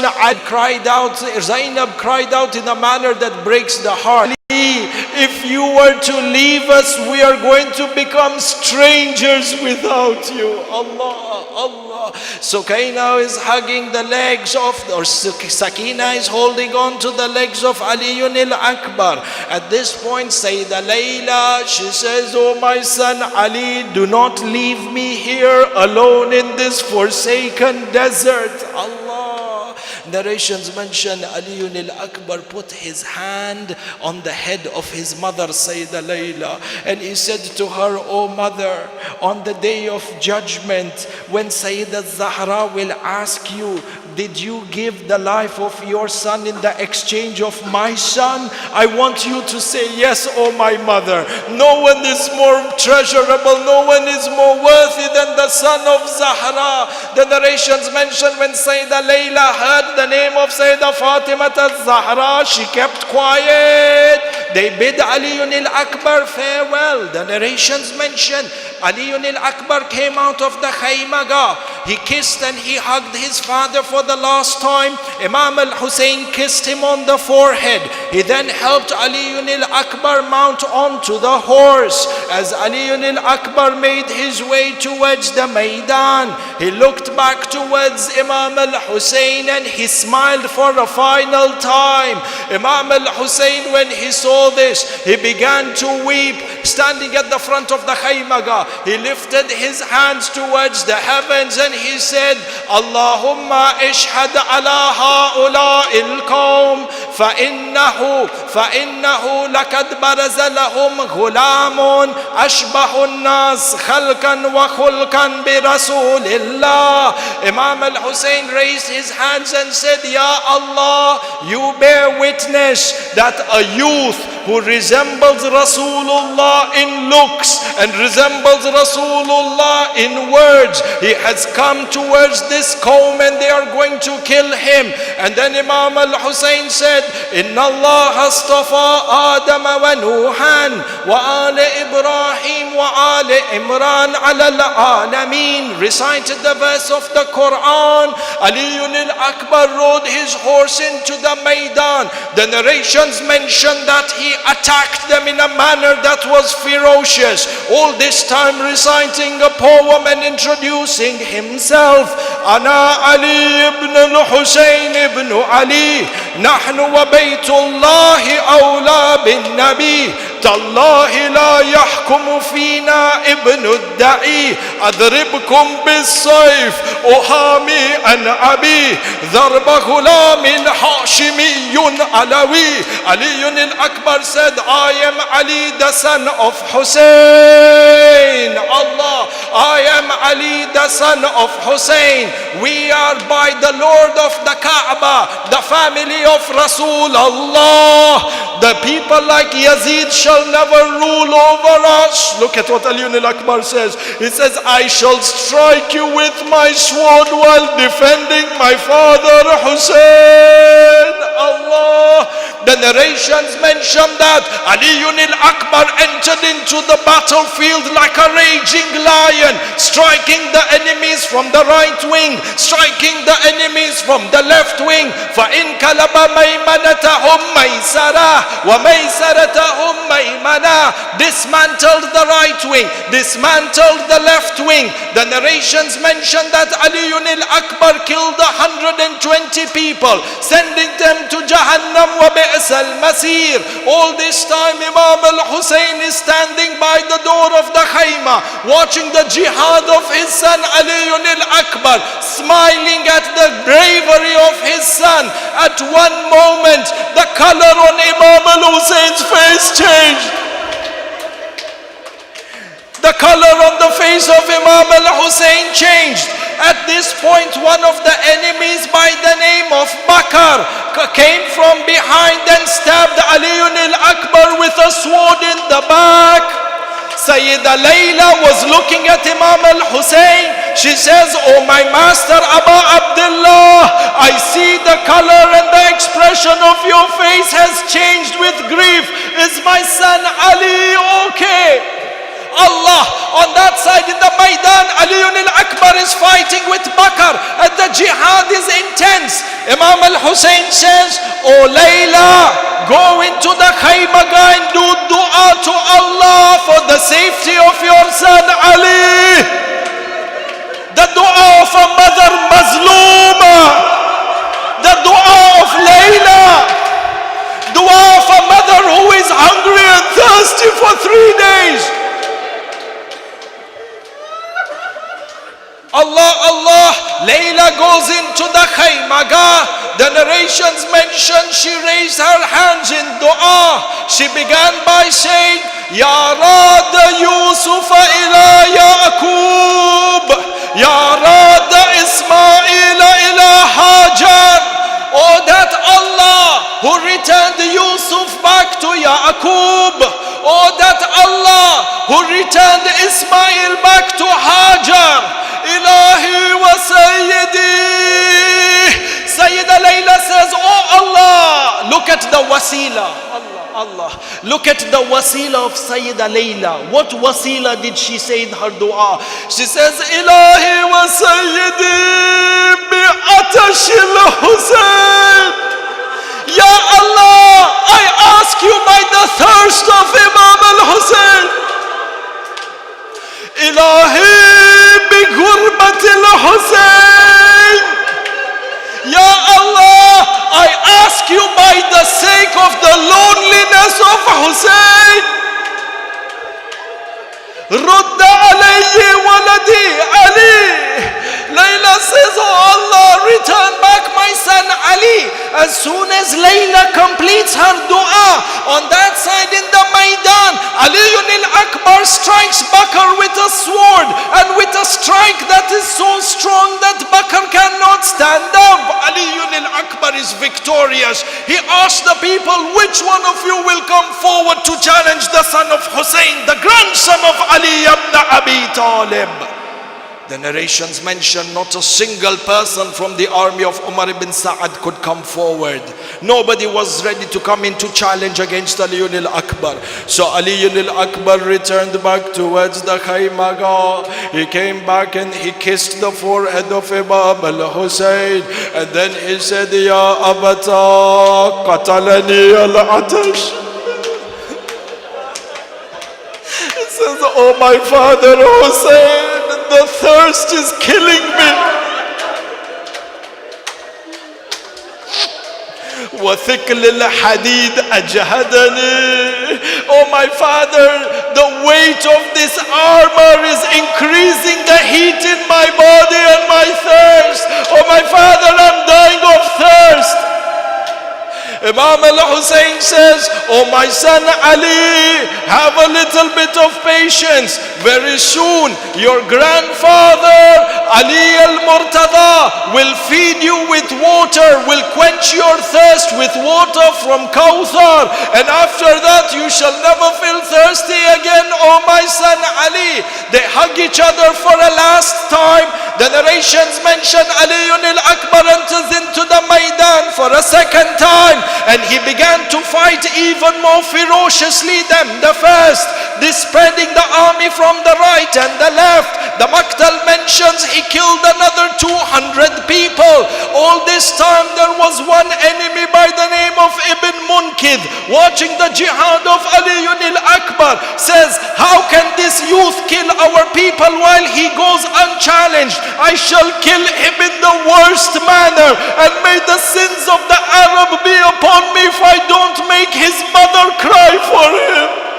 Zainab cried out in a manner that breaks the heart. If you were to leave us, we are going to become strangers without you. Allah, Allah. Sukaina is hugging the legs of, or Sakina is holding on to the legs of Ali al-Akbar. At this point, Sayyidah Layla, she says, oh my son Ali, do not leave me here alone in this forsaken desert. Allah. Narrations mention Ali al-Akbar put his hand on the head of his mother Sayyidah Layla and he said to her, oh mother, on the day of judgment when Sayyidah Zahra will ask you, did you give the life of your son in the exchange of my son? I want you to say yes, oh my mother. No one is more treasurable, no one is more worthy than the son of Zahra. The narrations mention when Sayyidah Layla heard the name of Sayyidah Fatima al-Zahra, she kept quiet. They bid Ali al-Akbar farewell. The narrations mention Ali al-Akbar came out of the Khaymaga. He kissed and he hugged his father for the last time. Imam al-Hussein kissed him on the forehead. He then helped Ali al-Akbar mount onto the horse. As Ali al-Akbar made his way towards the Maidan, he looked back towards Imam al-Hussein and he smiled for a final time. Imam al-Hussein, when he saw this, he began to weep. Standing at the front of the Khaymaga, he lifted his hands towards the heavens and he said, Allahumma ishhad ala ha'ula'i al-qawm فإنه لقد برز لهم غلام أشبه الناس خلقا وخلقا برسول الله. Imam al-Hussein raised his hands and said, Ya Allah, you bear witness that a youth who resembles Rasulullah in looks and resembles Rasulullah in words, he has come towards this qawm and they are going to kill him. And then Imam al-Hussein said, Inna Allah astafa Adam wa Nuhan wa ala Ibrahim wa ala Imran ala al-alameen. Recited the verse of the Quran. Ali al-Akbar rode his horse into the Maidan. The narrations mention that he attacked them in a manner that was ferocious. All this time reciting a poem and introducing himself. Ana Ali ibn al-Husayn ibn Ali. Nahnu wa baytullahi awla bin nabi. تالله لا يحكم فينا ابن الدعي أضربكم بالسيف أحامي عن أبي ضرب غلام هاشمي علوي. Ali al-Akbar said, I am Ali, the son of Hussein. Allah, I am Ali, the son of Hussein. We are by the Lord of the Kaaba, the family of Rasulullah. The people like Yazid shall never rule over us. Look at what Ali al-Akbar says. He says, I shall strike you with my sword while defending my father Hussein. Allah. The narrations mention that Ali al-Akbar entered into the battlefield like a raging lion, striking the enemies from the right wing, striking the enemies from the left wing. فَإِنْ كَلَبَ مَيْمَنَتَهُمْ مَيْسَرَةً وَمَيْسَرَتَهُمْ مَيْمَنَةً. Dismantled the right wing, dismantled the left wing. The narrations mention that Ali al-Akbar killed 120 people, sending them to Jahannam wa bi'as al-masir. All this time Imam al-Hussein is standing by the door of the Khayma, watching the jihad of his son Ali al-Akbar, smiling at the bravery of his son. At one moment, the color on Imam al-Hussein's face changed. The color on the face of Imam al-Hussein changed. At this point, one of the enemies by the name of Bakr came from behind and stabbed Ali al-Akbar with a sword in the back. Sayyidah Layla was looking at Imam al-Hussein. She says, Oh my master Aba Abdullah, I see the color and the expression of your face has changed with grief. Is my son Ali okay? Allah, on that side in the Maidan, Ali al-Akbar is fighting with Bakr and the jihad is intense. Imam al-Hussein says, Oh Layla, go into the Khaymaga and do dua to Allah for the safety of your son Ali. The dua of a mother Mazluma, the dua of Layla, dua of a mother who is hungry and thirsty for 3 days. Allah, Allah, Layla goes into the Khaymaga. The narrations mention she raised her hands in dua. She began by saying, Ya Rad Yusuf ila Yaqub, Ya Rad Ismail ila Hajar. returned Yusuf back to Yaqub. Oh, that Allah who returned Ismail back to Hajar. Ilahi wa Sayyidi. Sayyida Layla says, oh Allah, look at the wasila. Allah. Look at the wasila of Sayyida Layla. What wasila did she say in her dua? She says, Ilahi wa Sayyidi bi atashil Hussein. Ya Allah, I ask you by the thirst of Imam al-Hussein. Ilahi bi ghurbatil Hussein. Ya Allah, I ask you by the sake of the loneliness of Hussein. Rudda alayhi waladi Ali. Layla says, oh Allah, return back my son Ali. As soon as Layla completes her dua, on that side in the Maidan, Aliyun al-Akbar strikes Bakr with a sword, and with a strike that is so strong that Bakr cannot stand up. Aliyun al-Akbar is victorious. He asked the people, which one of you will come forward to challenge the son of Hussein, the grandson of Ali ibn Abi Talib? The narrations mention not a single person from the army of Umar ibn Sa'ad could come forward. Nobody was ready to come into challenge against Aliyun al-Akbar. So Aliyun al-Akbar returned back towards the Khaymaga. He came back and he kissed the forehead of Imam al-Hussein. And then he said, Ya Abata, qatalani al-Atash. He says, oh my father Hussein, the thirst is killing me. وَثِقْلِ الْحَدِيدِ أَجْهَدَنِي. Oh my father, the weight of this armor is increasing the heat in my body and my thirst. Oh my father, I'm dying of thirst. Imam al-Hussein says, oh my son Ali, have a little bit of patience. Very soon your grandfather Ali al-Murtada will feed you with water, will quench your thirst with water from Kawthar, and after that you shall never feel thirsty again, oh my son Ali. They hug each other for a last time. The narrations mention Aliyun al-Akbar enters into the Maidan for a second time, and he began to fight even more ferociously than the first, spreading the army from the right and the left. The Maqtal mentions he killed another 200 people. All this time there was one enemy by the name of Ibn Munkid watching the jihad of Aliyun al-Akbar. Says, how can this youth kill our people while he goes unchallenged? I shall kill him in the worst manner, and may the sins of the Arab be upon me if I don't make his mother cry for him.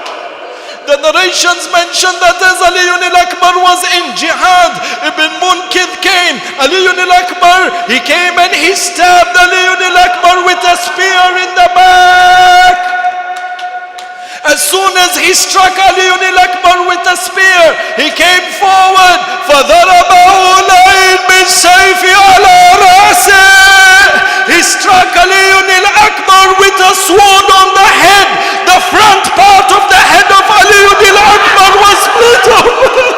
The narrations mention that as Aliyun al-Akbar was in jihad, Ibn Munkid came. Aliyun al-Akbar, he came and he stabbed Aliyun al-Akbar with a spear in the back. As soon as he struck Aliyun al-Akbar with a spear, he came forward. فَضَرَبَهُ لَيْلٍ بِالسَّيْفِ عَلَى رَأْسِهِ. He struck Aliyun al-Akbar with a sword on the head. The front part of the head of Aliyun al-Akbar was split open.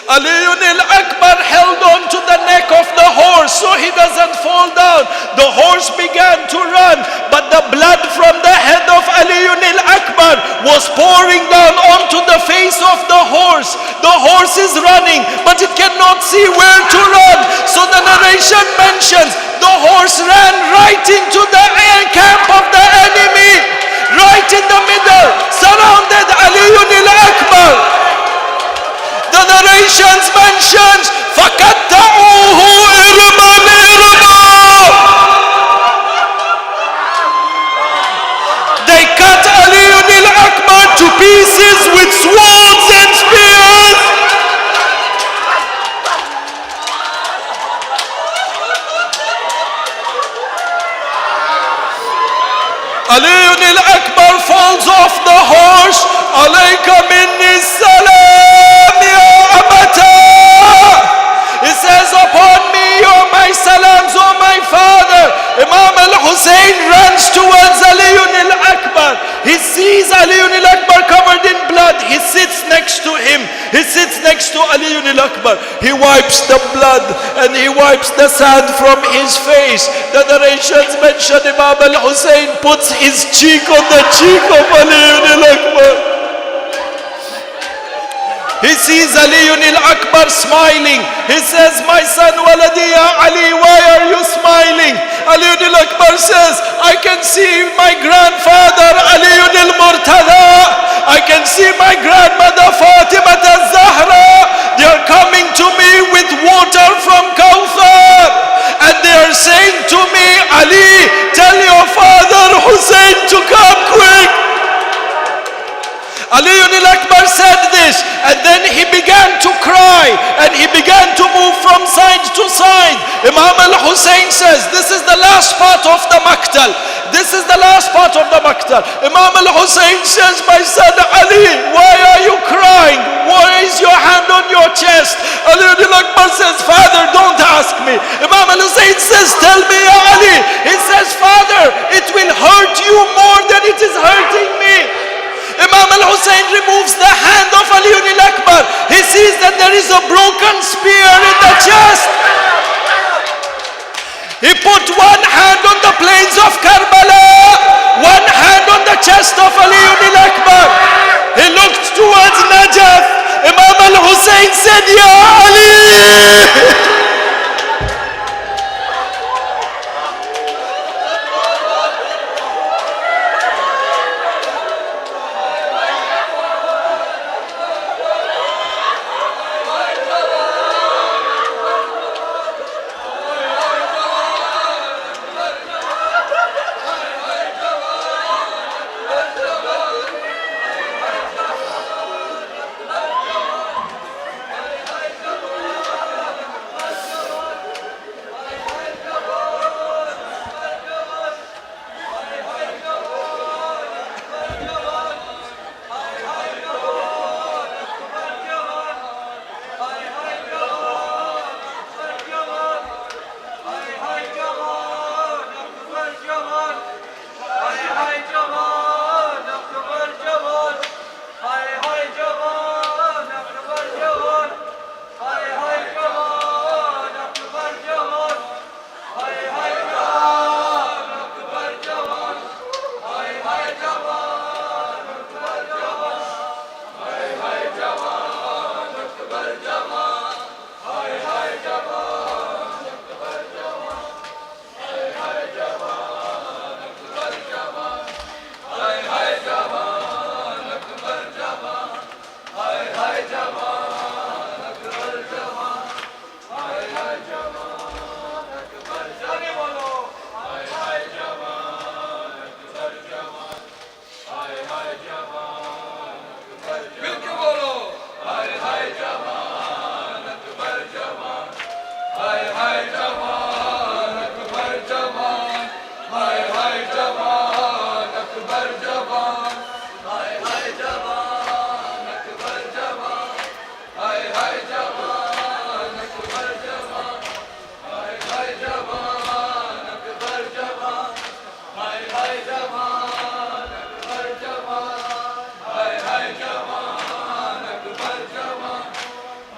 Aliyun al-Akbar held on to the neck of the horse so he doesn't fall down. The horse began to run, but the blood from the head of Aliyun al-Akbar was pouring down onto the face of the horse. The horse is running, but it cannot see where to run. So the narration mentions the horse ran right into the camp of the enemy, right in the middle, surrounded Aliyun al-Akbar. The narrations mentions فَقَطَّعُوهُ إِرْبًا إِرْبًا. They cut Aliyun al-Akbar to pieces with swords and spears. Aliyun al-Akbar falls off the horse. عَلَيْكَ مِنِّي السَّلَامِ يَا أَبَتَا. says, upon me, O my salams, O my father. Imam al-Hussein runs towards Ali al-Akbar. He sees Ali al-Akbar covered in blood. He sits next to him. He sits next to Ali al-Akbar. He wipes the blood and he wipes the sand from his face. The narrations mention Imam al-Hussein puts his cheek on the cheek of Ali al-Akbar. He sees Ali al-Akbar smiling. He says, my son Waladi ya Ali, why are you smiling? Ali al-Akbar says, I can see my grandfather Ali al-Murtada. I can see my grandmother Fatima al-Zahra. They are coming to me with water from Kawthar. And they are saying to me, Ali, tell your father Hussein to come quick. Ali al-Akbar said this, and then he began to cry and he began to move from side to side. Imam al-Hussein says, this is the last part of the Maqtal. This is the last part of the Maqtal. Imam al-Hussein says, my son Ali, why are you crying? Why is your hand on your chest? Ali al-Akbar says, father, don't ask me. Imam al-Hussein says, tell me, ya Ali. He says, father, it will hurt you more than it is hurting me. Imam al-Hussein removes the hand of Ali al-Akbar. He sees that there is a broken spear in the chest. He put one hand on the plains of Karbala, one hand on the chest of Ali al-Akbar. He looked towards Najaf. Imam al-Hussein said, Ya Ali!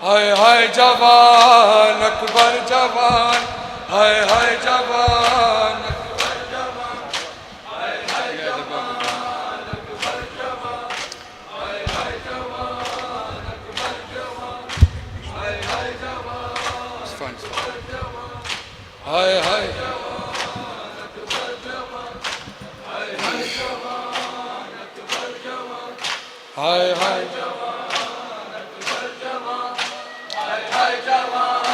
Hai hai jawan, akbar jawan. Hai hai jawan, akbar jawan. Hai hai jawan, akbar jawan. Hai hai jawan, akbar jawan. Hai hai jawan. It's fine. Hai hai jawan, akbar jawan. Hai hai jawan,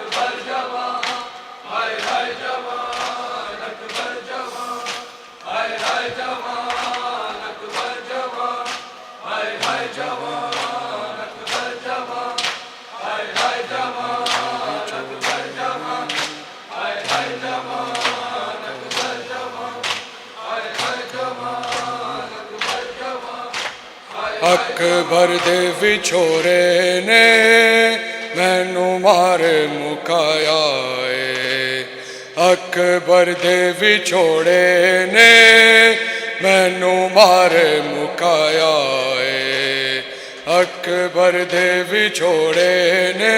akbar jawan. Hai hai jawan. Akbar दे विछोरे ने मैनू मारे मुकाया अकबर दे विछोड़े ने मैनू मारे मुकाया अकबर दे विछोड़े ने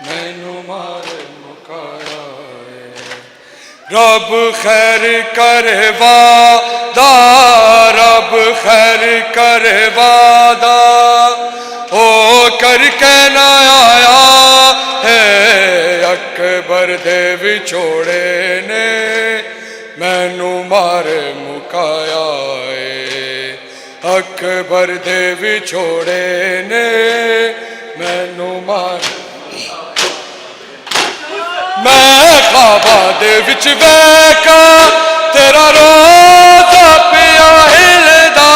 मैनू मारे मुकाया रब खैर करे वादा रब खैर करे वादा ओ करके ना आया है अकबर दे विछोड़े ने मैनू मारे मुकाया अकबर दे विछोड़े ने मैनू मारे मैं ख्वाबा दे विच बैका तेरा रोज़ा पिया हिलदा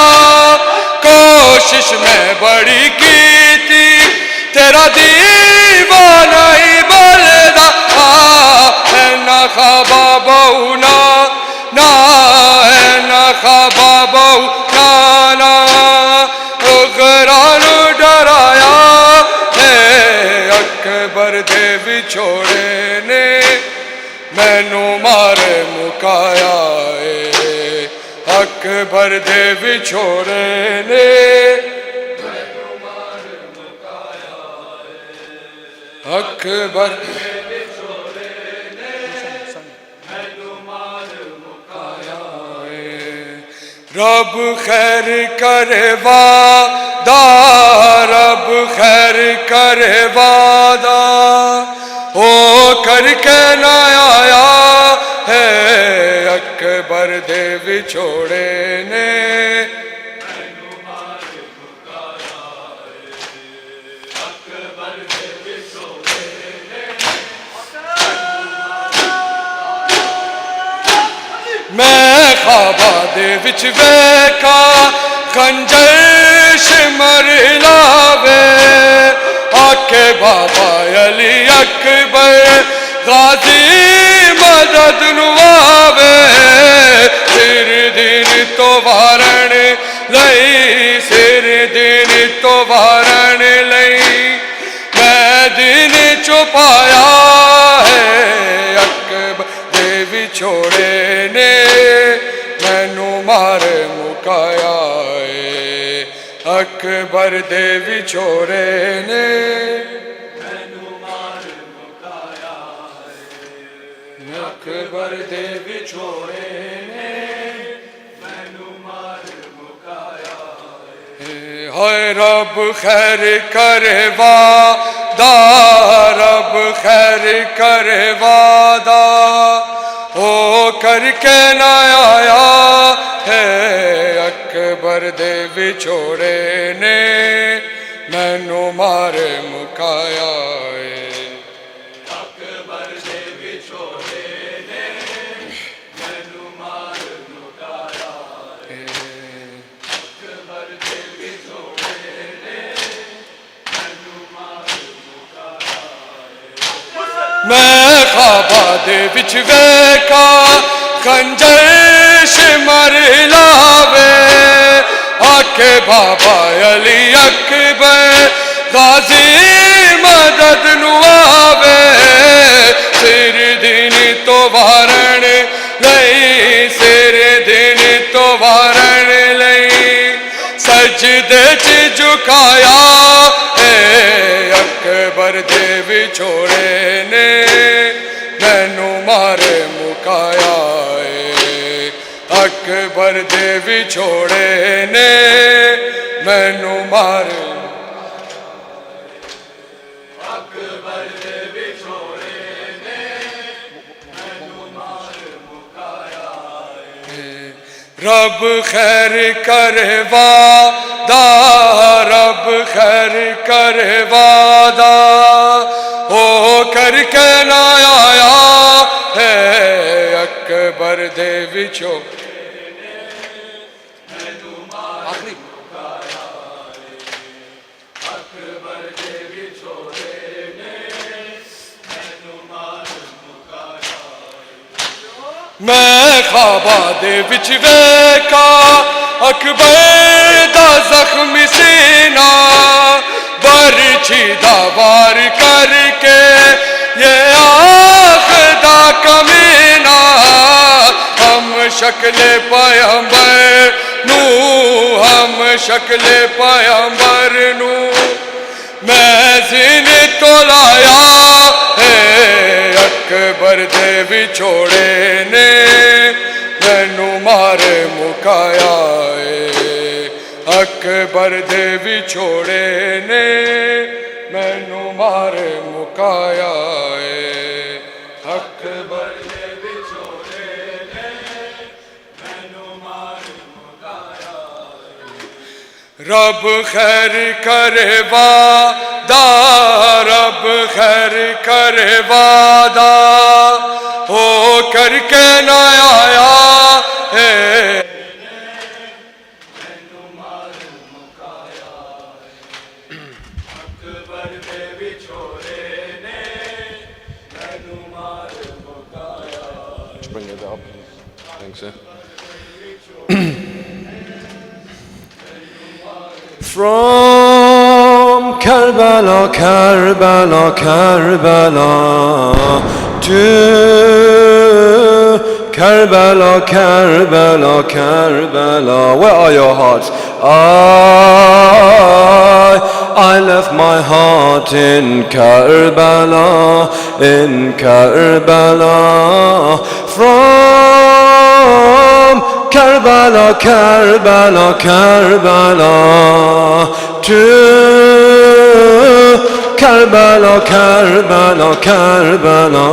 कोशिश मैं बड़ी की थी तेरा दीवाना ही बलदा है ना ख्वाबा बहु ना ना है ना ख्वाबा बहु ना गरानू डराया है अकबर दे विछोड़े ने मैनू मारे मुकाया अकबर दे विछोड़े ने मैनू मारे मुकाया अकबर दे विछोड़े ने मैनू मारे मुकाया रब खैर करे वादा रब खैर करे वादा ओ करके ना आया है अकबर दे विछोड़े ने मैनू मारे मुकाया अकबर दे विछोड़े ने मैं ख्वाबा दे विच वेखा खंजर शिमर लावे आके बाबा अली अकबर गाजी मदद नुआवे सिर दिन तो वारण लई सिर दिन तो वारण लई मैं दिन छुपाया है अकबर दे विछोड़े ने मैनू मारे मुकाया अकबर दे विछोड़े ने मैनू मारे मुकाया अकबर दे विछोड़े ने मैनू मारे मुकाया हाय रब खैर करे वादा रब खैर करे वादा ओ करके ना आया है अकबर दे विछोड़े ने मैनू मारे मुकाया अकबर दे विछोड़े ने मैनू मारे मुकाया अकबर दे विछोड़े ने मैनू मारे मुकाया मैं ख्वाबा दे विच वेखा खंजर शिमर लावे आके बाबा अली अकबर गाजी मदद नुआवे सिर दिन तो वारण लई सिर दिन तो वारण लई सजदे च झुकाया है अकबर दे विछोड़े ने मैनू मारे मुकाया अकबर दे विछोड़े ने मैनू मारे अकबर दे विछोड़े ने मैनू मारे मुकाया रब खैर करे वादा रब खैर करे वादा ओ करके ना आया है अकबर दे विछोड़े मैं ख्वाबां दे विच वेखा अकबर दा जख्मी सीना बरछी दा वार करके ये आखदा कमीना हम शक्ल पैगंबर नू हम शक्ल पैगंबर नू मैं जिन तो लाया है अकबर दे विछोड़े ने मैनू मारे मुकाया है अकबर दे विछोड़े ने मैनू मारे मुकाया है अकबर दे विछोड़े ने मैनू मारे मुकाया है रब खैर करे वादा रब खैर करे वादा हो करके न आया है
Bring it up. Thanks, sir. From Karbala, Karbala, Karbala to Karbala, Karbala, Karbala. Where are your hearts? I left my heart in Karbala, in Karbala. From Karbala, Karbala, Karbala to Karbala, Karbala, Karbala.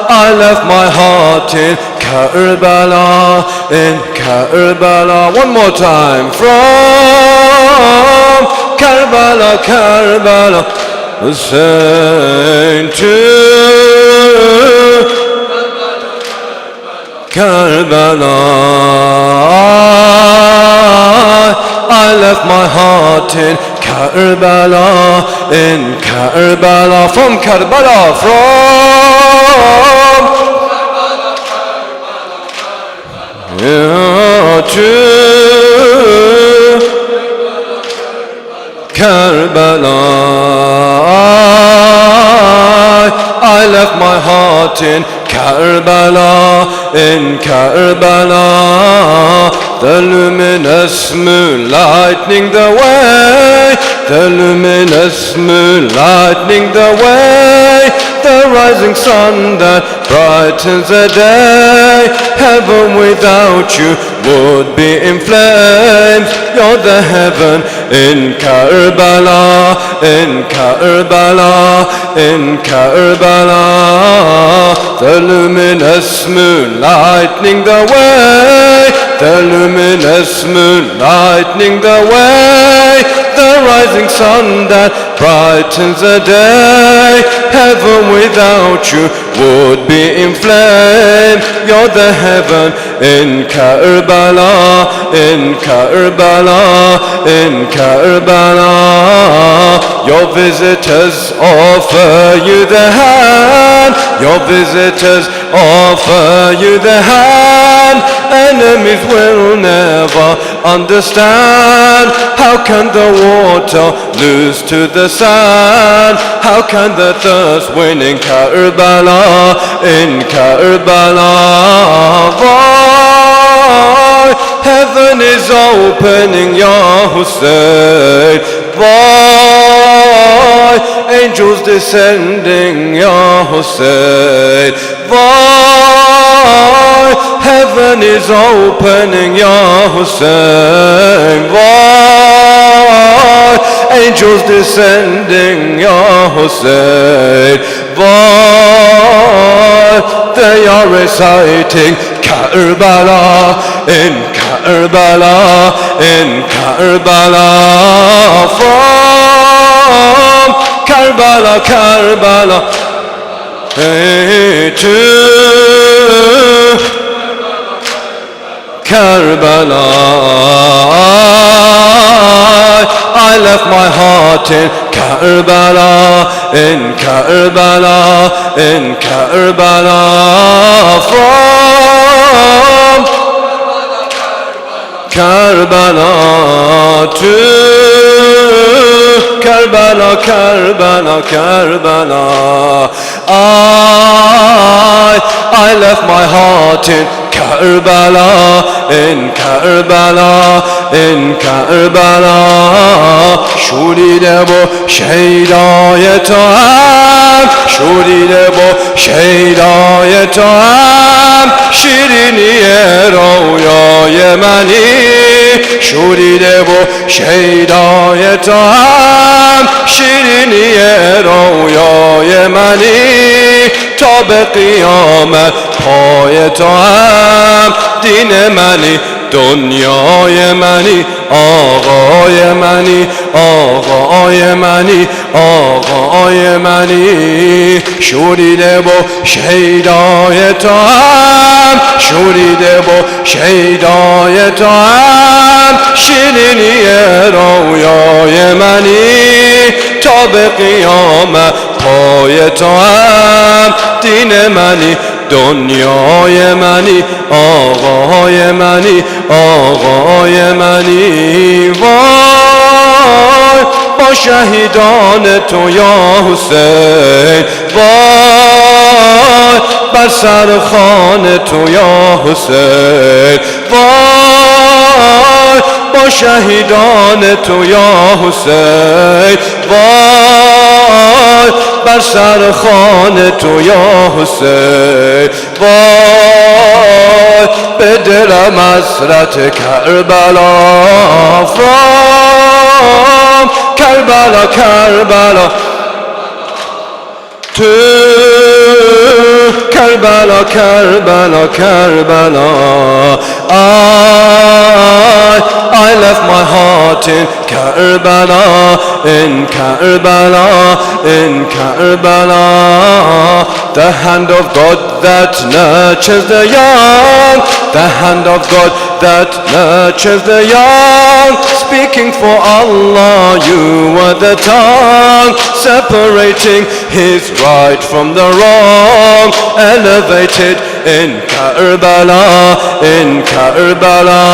I left my heart in Karbala, in Karbala. One more time. From Karbala, Karbala, Hussein to Karbala. I left my heart in Karbala, in Karbala. From Karbala, from to Karbala. I left my heart in Karbala, in Karbala. The luminous moon lightening the way, the luminous moon lightening the way, the rising sun that brightens the day. Heaven without you would be in flames. You're the heaven in Karbala, in Karbala, in Karbala. The luminous moon lightening the way, the luminous moon lightening the way, the rising sun that brightens the day. Heaven without you would be in flame. You're the heaven in Karbala, in Karbala, in Karbala. Your visitors offer you the hand, your visitors offer you the hand. Enemies will never understand. How can the water lose to the sand? How can the thirst win in Karbala, in Karbala? Why? Heaven is opening, Ya Hussein. Why? Angels descending, Ya Hussein. Why? Heaven is opening, Ya Hussein. Why? Angels descending, Ya Hussein. Why? They are reciting Karbala, in Karbala, in Karbala. From Karbala, Karbala, to Karbala. I left my heart in Karbala. Karbala, in Karbala, in Karbala, from Karbala to Karbala, Karbala, Karbala. I left my heart in Karbala, in Karbala, in Karbala. شوریده با شیدای تو هم، شوریده با شیدای تو هم، شیرینی رویای منی. شوریده با شیدای تو هم، شیرینی رویای منی. تا به قیامت پای تو هم، دین منی، دنیای منی، آقای منی، آقای منی، آقای منی. شوریده با شیدای تو هم، شوریده با شیدای تو هم، شیرینی رویای منی. تا به قیامت پای تو هم، دین منی، دنیای منی، آقای منی، آقای منی. وای با شهیدان تو یا حسین، وای بر سر خان تو یا حسین، وای با شهیدان تو یا حسین، وای بر سر خان تو یا حسین. وای به دلم حسرت کربلا، from کربلا، کربلا to Karbala, Karbala, Karbala. I left my heart in Karbala, in Karbala, in Karbala. The hand of God that nurtures the young, the hand of God that nurtures the young. Speaking for Allah, you were the tongue, separating his right from the wrong. Elevated in Karbala, in Karbala.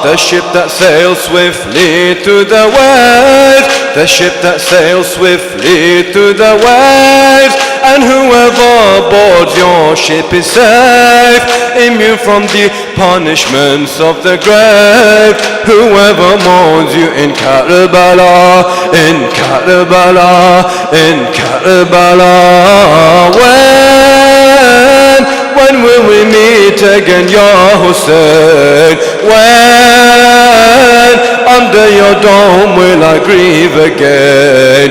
The ship that sails swiftly through the waves, the ship that sails swiftly through the waves. And whoever boards your ship is safe, immune from the punishments of the grave. Whoever mourns you in Karbala, in Karbala, in Karbala. When will we meet again, Ya Hussein? When under your dome will I grieve again?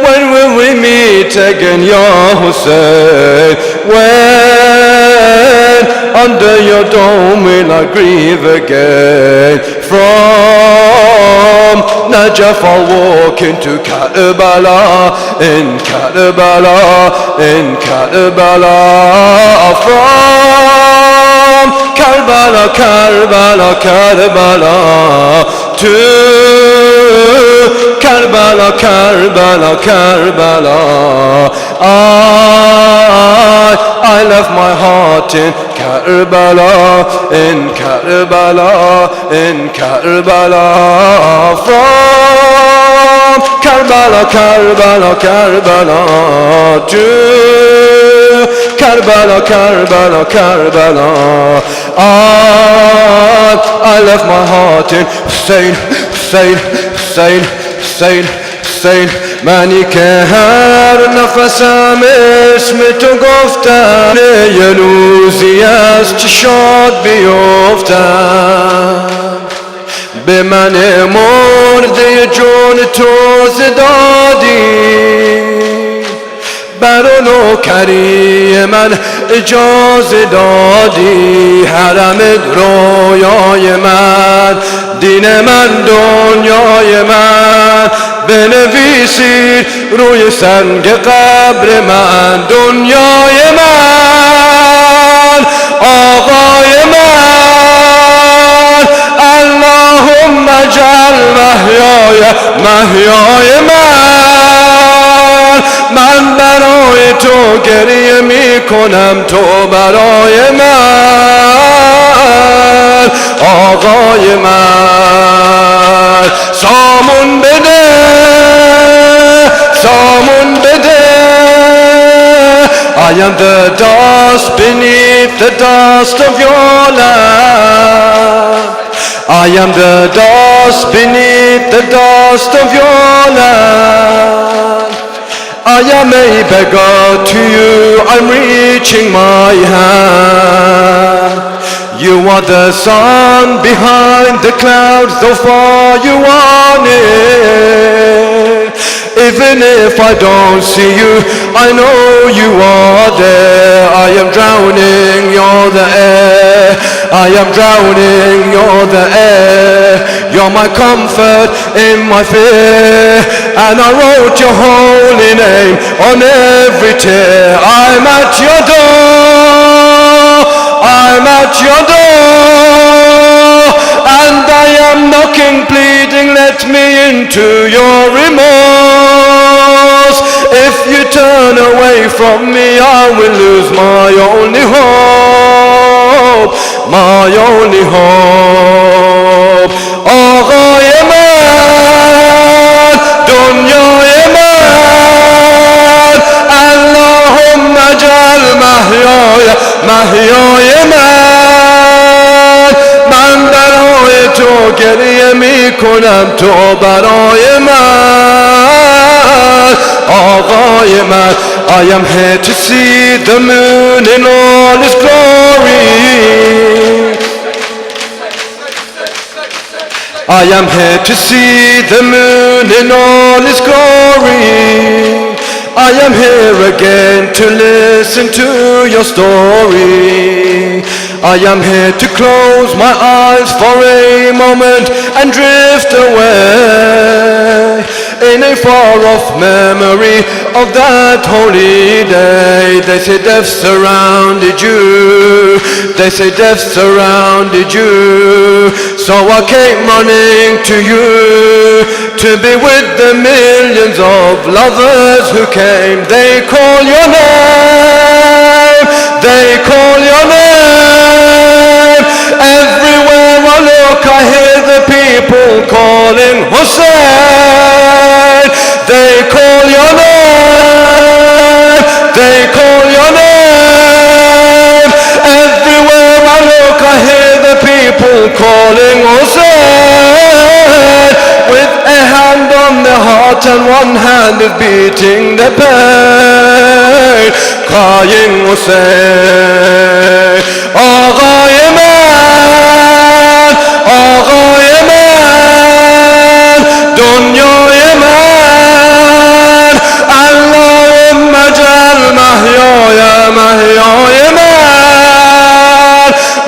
When will we meet again, Ya Hussein? When under your dome will I grieve again? From Najaf I'll walk into Karbala, in Karbala, in Karbala. From Karbala, Karbala, Karbala to Karbala, Karbala, Karbala. I left my heart in Karbala, in Karbala, in Karbala. From Karbala, Karbala, Karbala to Karbala, Karbala, Karbala. I left my heart in Hussein, Hussein, Hussein, Hussein, Hussein. منی که هر نفسم اسم تو گفتم، یه روزی از چشات بیفتم. به من مرده جون تو زدادی، بر نوکری من اجازه دادی. حرم رویای من، دین من، دنیای من. بنویسید روی سنگ قبر من، دنیای من، آقای من. اللهم اجعل محیای مهیای من برای تو گریه می کنم تو برای من آقای من سامون بده سامون بده I am the dust beneath the dust of your land I am the dust beneath the dust of your land I am a beggar to you, I'm reaching my hand. You are the sun behind the clouds, though far you are near. Even if I don't see you, I know you are there. I am drowning, you're the air. I am drowning, you're the air. You're my comfort in my fear. And I wrote your holy name on every tear. I'm at your door. I'm at your door. And I am knocking, pleading, let me into your remorse. If you turn away from me, I will lose my only hope. My only hope. آقای من دنیای من اللهم اجعل محیای من برای تو گریه می کنم تو برای من آقای من I am here to see the moon in all its glory I am here to see the moon in all its glory I am here again to listen to your story I am here to close my eyes for a moment and drift away in a far-off memory of that holy day. They say death surrounded you, they say death surrounded you. So I came running to you to be with the millions of lovers who came. They call your name, they call your name. Everywhere I look I hear the people calling Hussein. They call your name, they call your name. Everywhere I look I hear the people calling Hussein. With a hand on their heart and one hand is beating the pain, crying Hussein. آقای من آقای من دنیای من اللهم اجعل محیای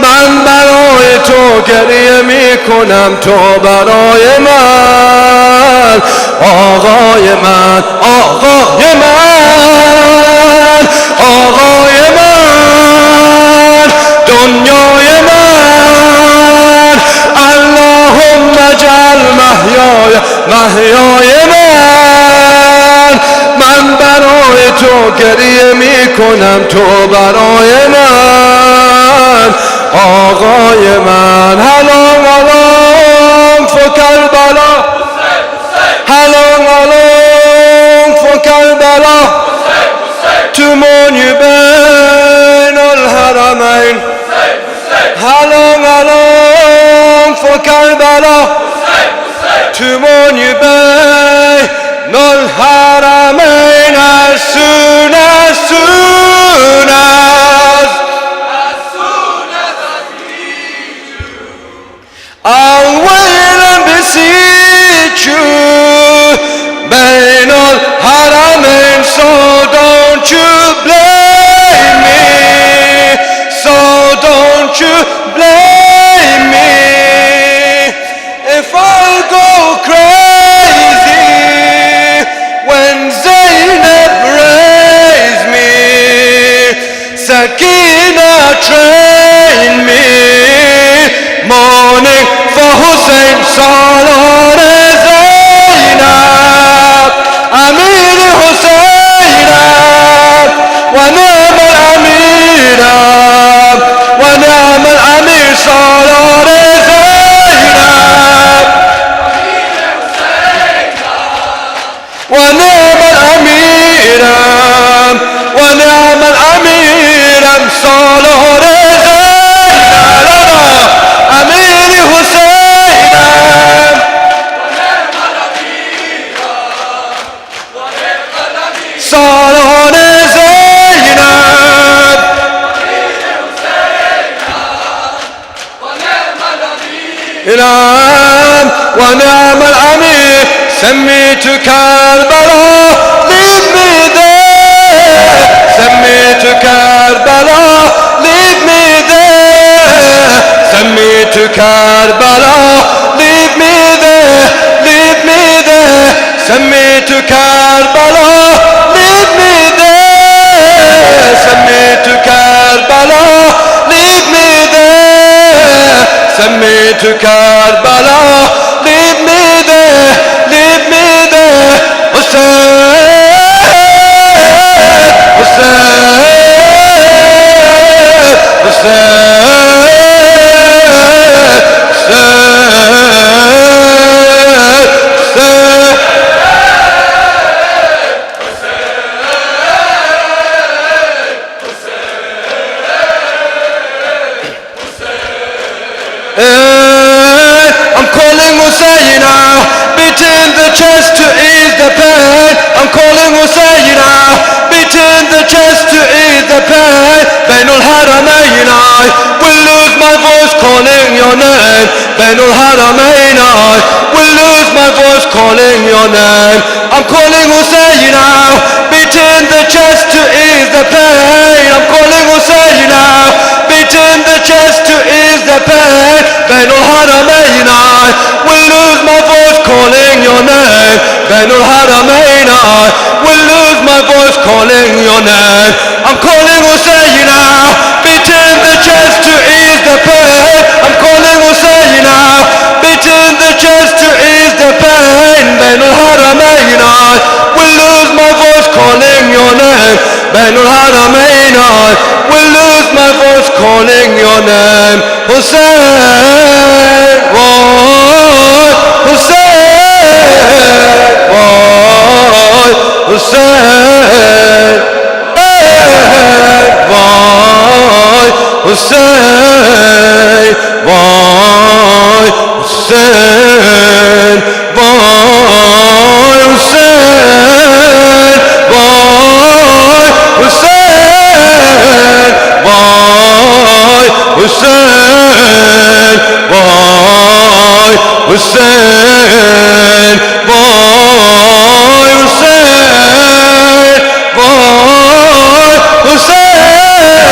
من برای تو گریه می کنم تو برای من آقای من آقای من آقای من دنیای من اللهم اجعل محیای من برای تو گریه می کنم تو برای من آقای من How long for Karbala How long for Karbala To mourn you بين الحرمين How long for Karbala To mourn you بين الحرمين As soon as I'll wait and beseech you بين الحرمين So don't you blame me So don't you blame me If I go crazy When Zainab raised me Sakina trained me Mourning for Hussein Salon Zainab سالار زینب ونعم الأميرم ونعم الأميرم سالار زینب أمير حسينم سالار زینب نعم ونعم الأمير سميت كربلاء lead me there سميت كربلاء lead me there سميت كربلاء lead me there lead me there سميت كربلاء lead me there سميت كربلاء lead me there سميت كربلاء lead me there lead me there حسين حسين I'm calling Husayna, beating the chest to ease the pain. I'm calling Husayna, beating the chest to ease the pain. Bainul Haramain, I will lose my voice calling your name. Bainul Haramain, I will lose my voice calling your name. I'm calling Husayna, beating the chest to ease the pain. I'm calling Husayna, beating the chest to ease the pain. Bainul Haramain, I will lose my voice calling your name. Bainul Haramain, I will lose my voice calling your name. I'm calling Husayna, beating the chest to ease the pain. I'm calling Husayna, beating the chest to ease the pain. Bainul Haramain, I will lose my voice calling your name. Bainul Haramain, I will lose my voice calling your name. Hussein, why, Hussein, why, Hussein, why, Hussein, why, Hussein, why, Hussein, why, Hussein, why, Hussein, why, Hussein, why, Hussein, why, Hussein,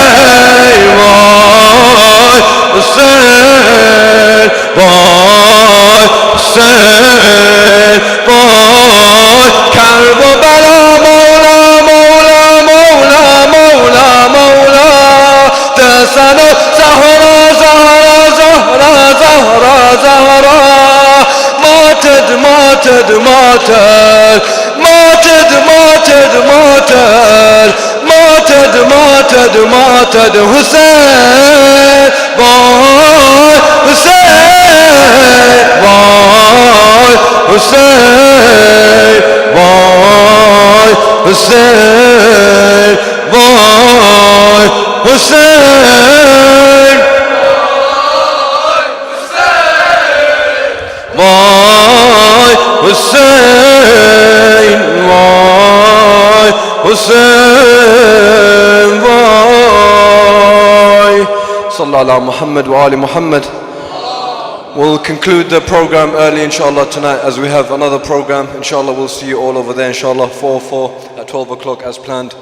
why, Hussein, why, Hussein, why, Karbala, Mawla, Mawla, Mawla, Mawla, Mawla, Tasano, Zahra, Zahra, Zahra, Zahra, Zahra, Martyred, martyred, martyred, martyred, martyred, martyred, martyred, martyred, martyred, Hussein, boy, Hussein, boy, Hussein, boy, Hussein, boy, Hussein, boy, Hussein, boy, Hussein, boy. Sallallahu ala Muhammad wa ali Muhammad. We'll conclude the program early inshallah tonight as we have another program. Inshallah we'll see you all over there inshallah 4 at 12 o'clock as planned.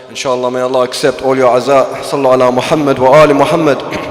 Inshallah may Allah accept all your azaa. Sallallahu ala Muhammad wa ali Muhammad.